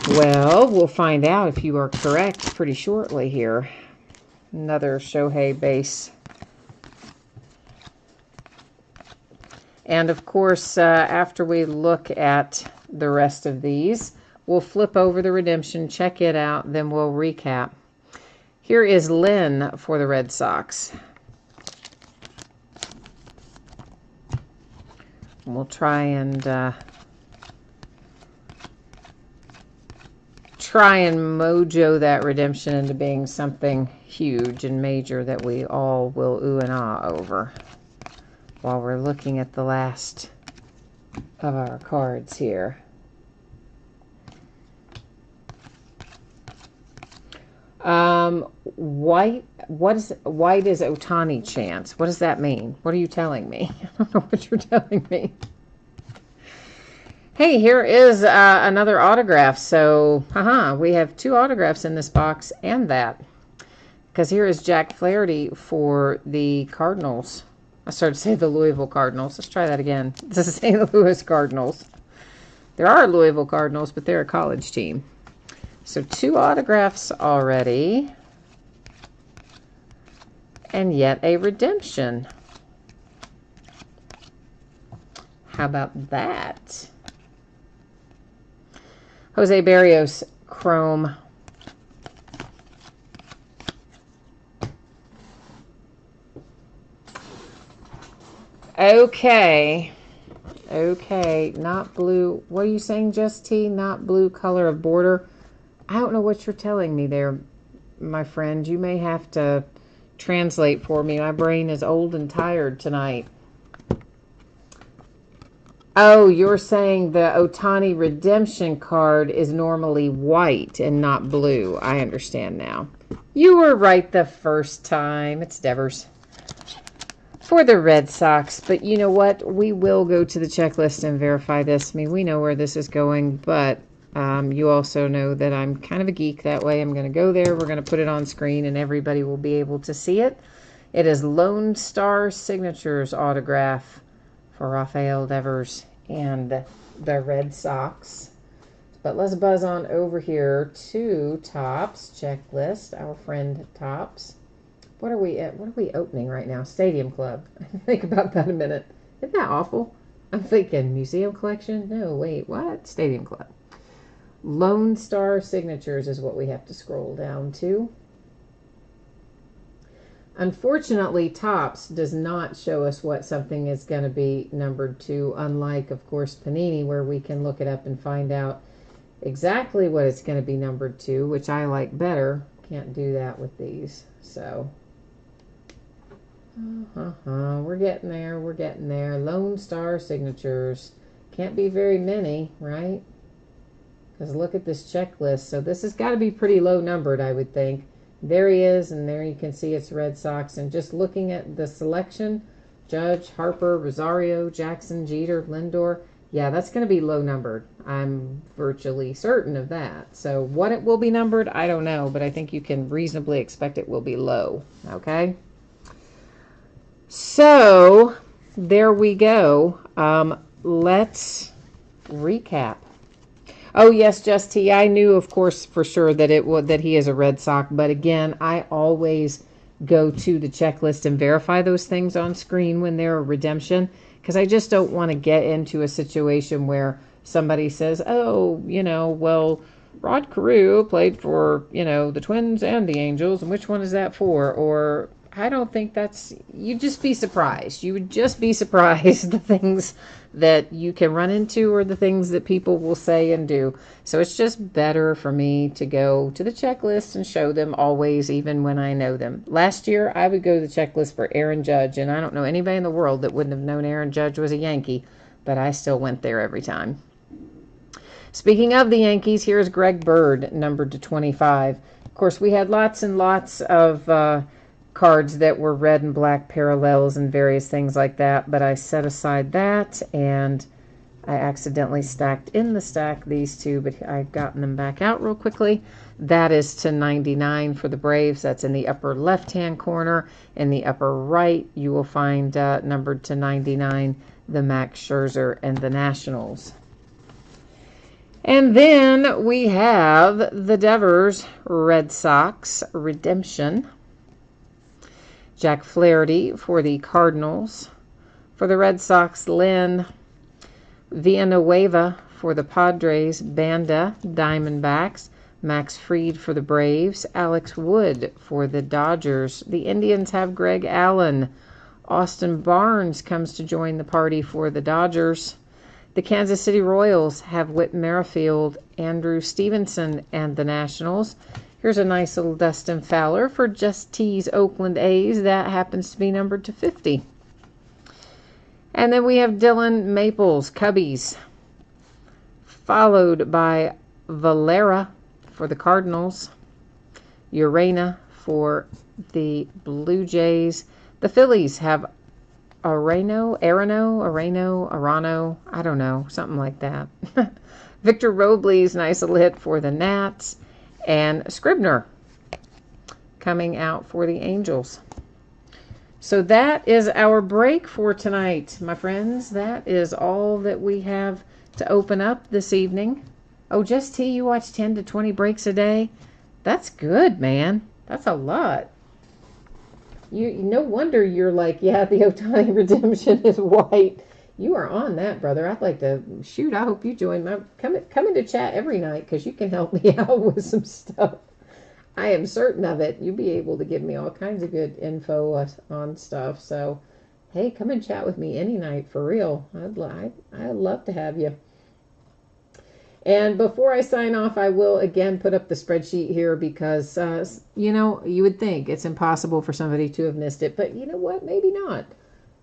Well, we'll find out if you are correct pretty shortly here. Another Shohei base. And of course, after we look at the rest of these, we'll flip over the redemption, check it out, then we'll recap. Here is Lynn for the Red Sox. We'll try and mojo that redemption into being something huge and major that we all will ooh and ah over while we're looking at the last of our cards here. White is Ohtani chance. What does that mean? What are you telling me? I don't know what you're telling me. Hey, here is another autograph. So, we have 2 autographs in this box and that. Because here is Jack Flaherty for the Cardinals. I started to say the Louisville Cardinals. Let's try that again. This is St. Louis Cardinals. There are Louisville Cardinals, but they're a college team. So 2 autographs already. And yet a redemption. How about that? Jose Barrios, chrome. Okay. Okay, not blue. What are you saying, Just T? Not blue color of border. I don't know what you're telling me there, my friend. You may have to translate for me. My brain is old and tired tonight. Oh, you're saying the Ohtani redemption card is normally white and not blue. I understand now. You were right the first time. It's Devers for the Red Sox. But you know what? We will go to the checklist and verify this. I mean, we know where this is going, but you also know that I'm kind of a geek that way. I'm going to go there. We're going to put it on screen, and everybody will be able to see it. It is Lone Star Signatures autograph for Rafael Devers and the Red Sox. But let's buzz on over here to Topps checklist. Our friend Topps. What are we at? What are we opening right now? Stadium Club. Think about that a minute. Isn't that awful? I'm thinking museum collection. No, wait, what? Stadium Club. Lone Star Signatures is what we have to scroll down to. Unfortunately, Topps does not show us what something is going to be numbered to, unlike, of course, Panini, where we can look it up and find out exactly what it's going to be numbered to, which I like better. Can't do that with these, so... We're getting there. We're getting there. Lone Star Signatures. Can't be very many, right? because look at this checklist. So this has got to be pretty low numbered, I would think. There he is, and there you can see it's Red Sox. And just looking at the selection, Judge, Harper, Rosario, Jackson, Jeter, Lindor, yeah, that's going to be low numbered. I'm virtually certain of that. So what it will be numbered, I don't know, but I think you can reasonably expect it will be low. Okay? So there we go. Let's recap. Oh yes, Just T. I knew, of course, for sure that that he is a Red Sox. But again, I always go to the checklist and verify those things on screen when they're a redemption, because I just don't want to get into a situation where somebody says, "Oh, well, Rod Carew played for the Twins and the Angels, and which one is that for?" Or I don't think that's. You'd just be surprised. You would just be surprised the things that you can run into or the things that people will say and do. So it's just better for me to go to the checklist and show them always, even when I know them. Last year, I would go to the checklist for Aaron Judge, and I don't know anybody in the world that wouldn't have known Aaron Judge was a Yankee, but I still went there every time. Speaking of the Yankees, here's Greg Bird, numbered to 25. Of course, we had lots and lots of cards that were red and black parallels and various things like that, but I set aside that, and I accidentally stacked in the stack these two, but I've gotten them back out real quickly. That is to 99 for the Braves. That's in the upper left-hand corner. In the upper right, you will find numbered to 99 the Max Scherzer and the Nationals. And then we have the Devers Red Sox redemption. Jack Flaherty for the Cardinals. For the Red Sox, Lynn. Villanueva for the Padres. Banda, Diamondbacks. Max Fried for the Braves. Alex Wood for the Dodgers. The Indians have Greg Allen. Austin Barnes comes to join the party for the Dodgers. The Kansas City Royals have Whit Merrifield, Andrew Stevenson, and the Nationals. Here's a nice little Dustin Fowler for Just T's Oakland A's. That happens to be numbered to 50. And then we have Dylan Maples, Cubbies, followed by Valera for the Cardinals, Urena for the Blue Jays. The Phillies have Arano, I don't know, something like that. Victor Robles, nice little hit for the Nats. And Scribner coming out for the Angels. So that is our break for tonight, my friends. That is all that we have to open up this evening. Oh, Just T, you watch 10 to 20 breaks a day? That's good, man. That's a lot. No wonder you're like, yeah, the Ohtani redemption is white. You are on that, brother. I'd like to, shoot, I hope you join my, come into chat every night, because you can help me out with some stuff. I am certain of it. You'll be able to give me all kinds of good info on stuff. So, hey, come and chat with me any night, for real. I'd love to have you. And before I sign off, I will again put up the spreadsheet here, because, you would think it's impossible for somebody to have missed it. But you know what? Maybe not.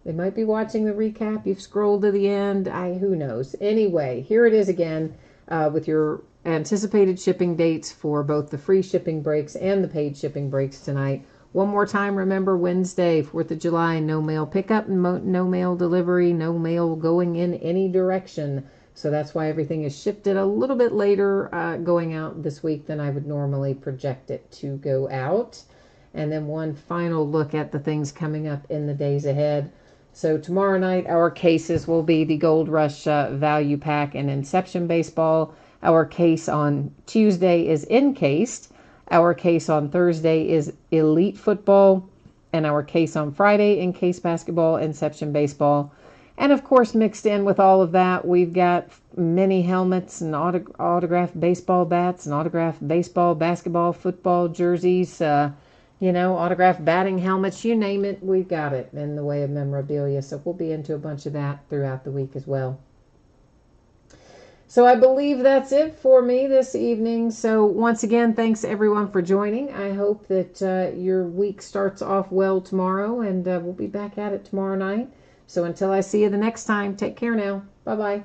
They might be watching the recap. You've scrolled to the end. Who knows? Anyway, here it is again with your anticipated shipping dates for both the free shipping breaks and the paid shipping breaks tonight. One more time, remember, Wednesday, 4th of July, no mail pickup, no mail delivery, no mail going in any direction. So that's why everything is shifted a little bit later going out this week than I would normally project it to go out. And then one final look at the things coming up in the days ahead. So tomorrow night, our cases will be the Gold Rush Value Pack and Inception Baseball. Our case on Tuesday is Encased. Our case on Thursday is Elite Football. And our case on Friday, Encased Basketball, Inception Baseball. And of course, mixed in with all of that, we've got mini helmets and autographed baseball bats and autographed baseball, basketball, football jerseys, autographed batting helmets, you name it, we've got it in the way of memorabilia. So we'll be into a bunch of that throughout the week as well. So I believe that's it for me this evening. So once again, thanks everyone for joining. I hope that your week starts off well tomorrow, and we'll be back at it tomorrow night. So until I see you the next time, take care now. Bye-bye.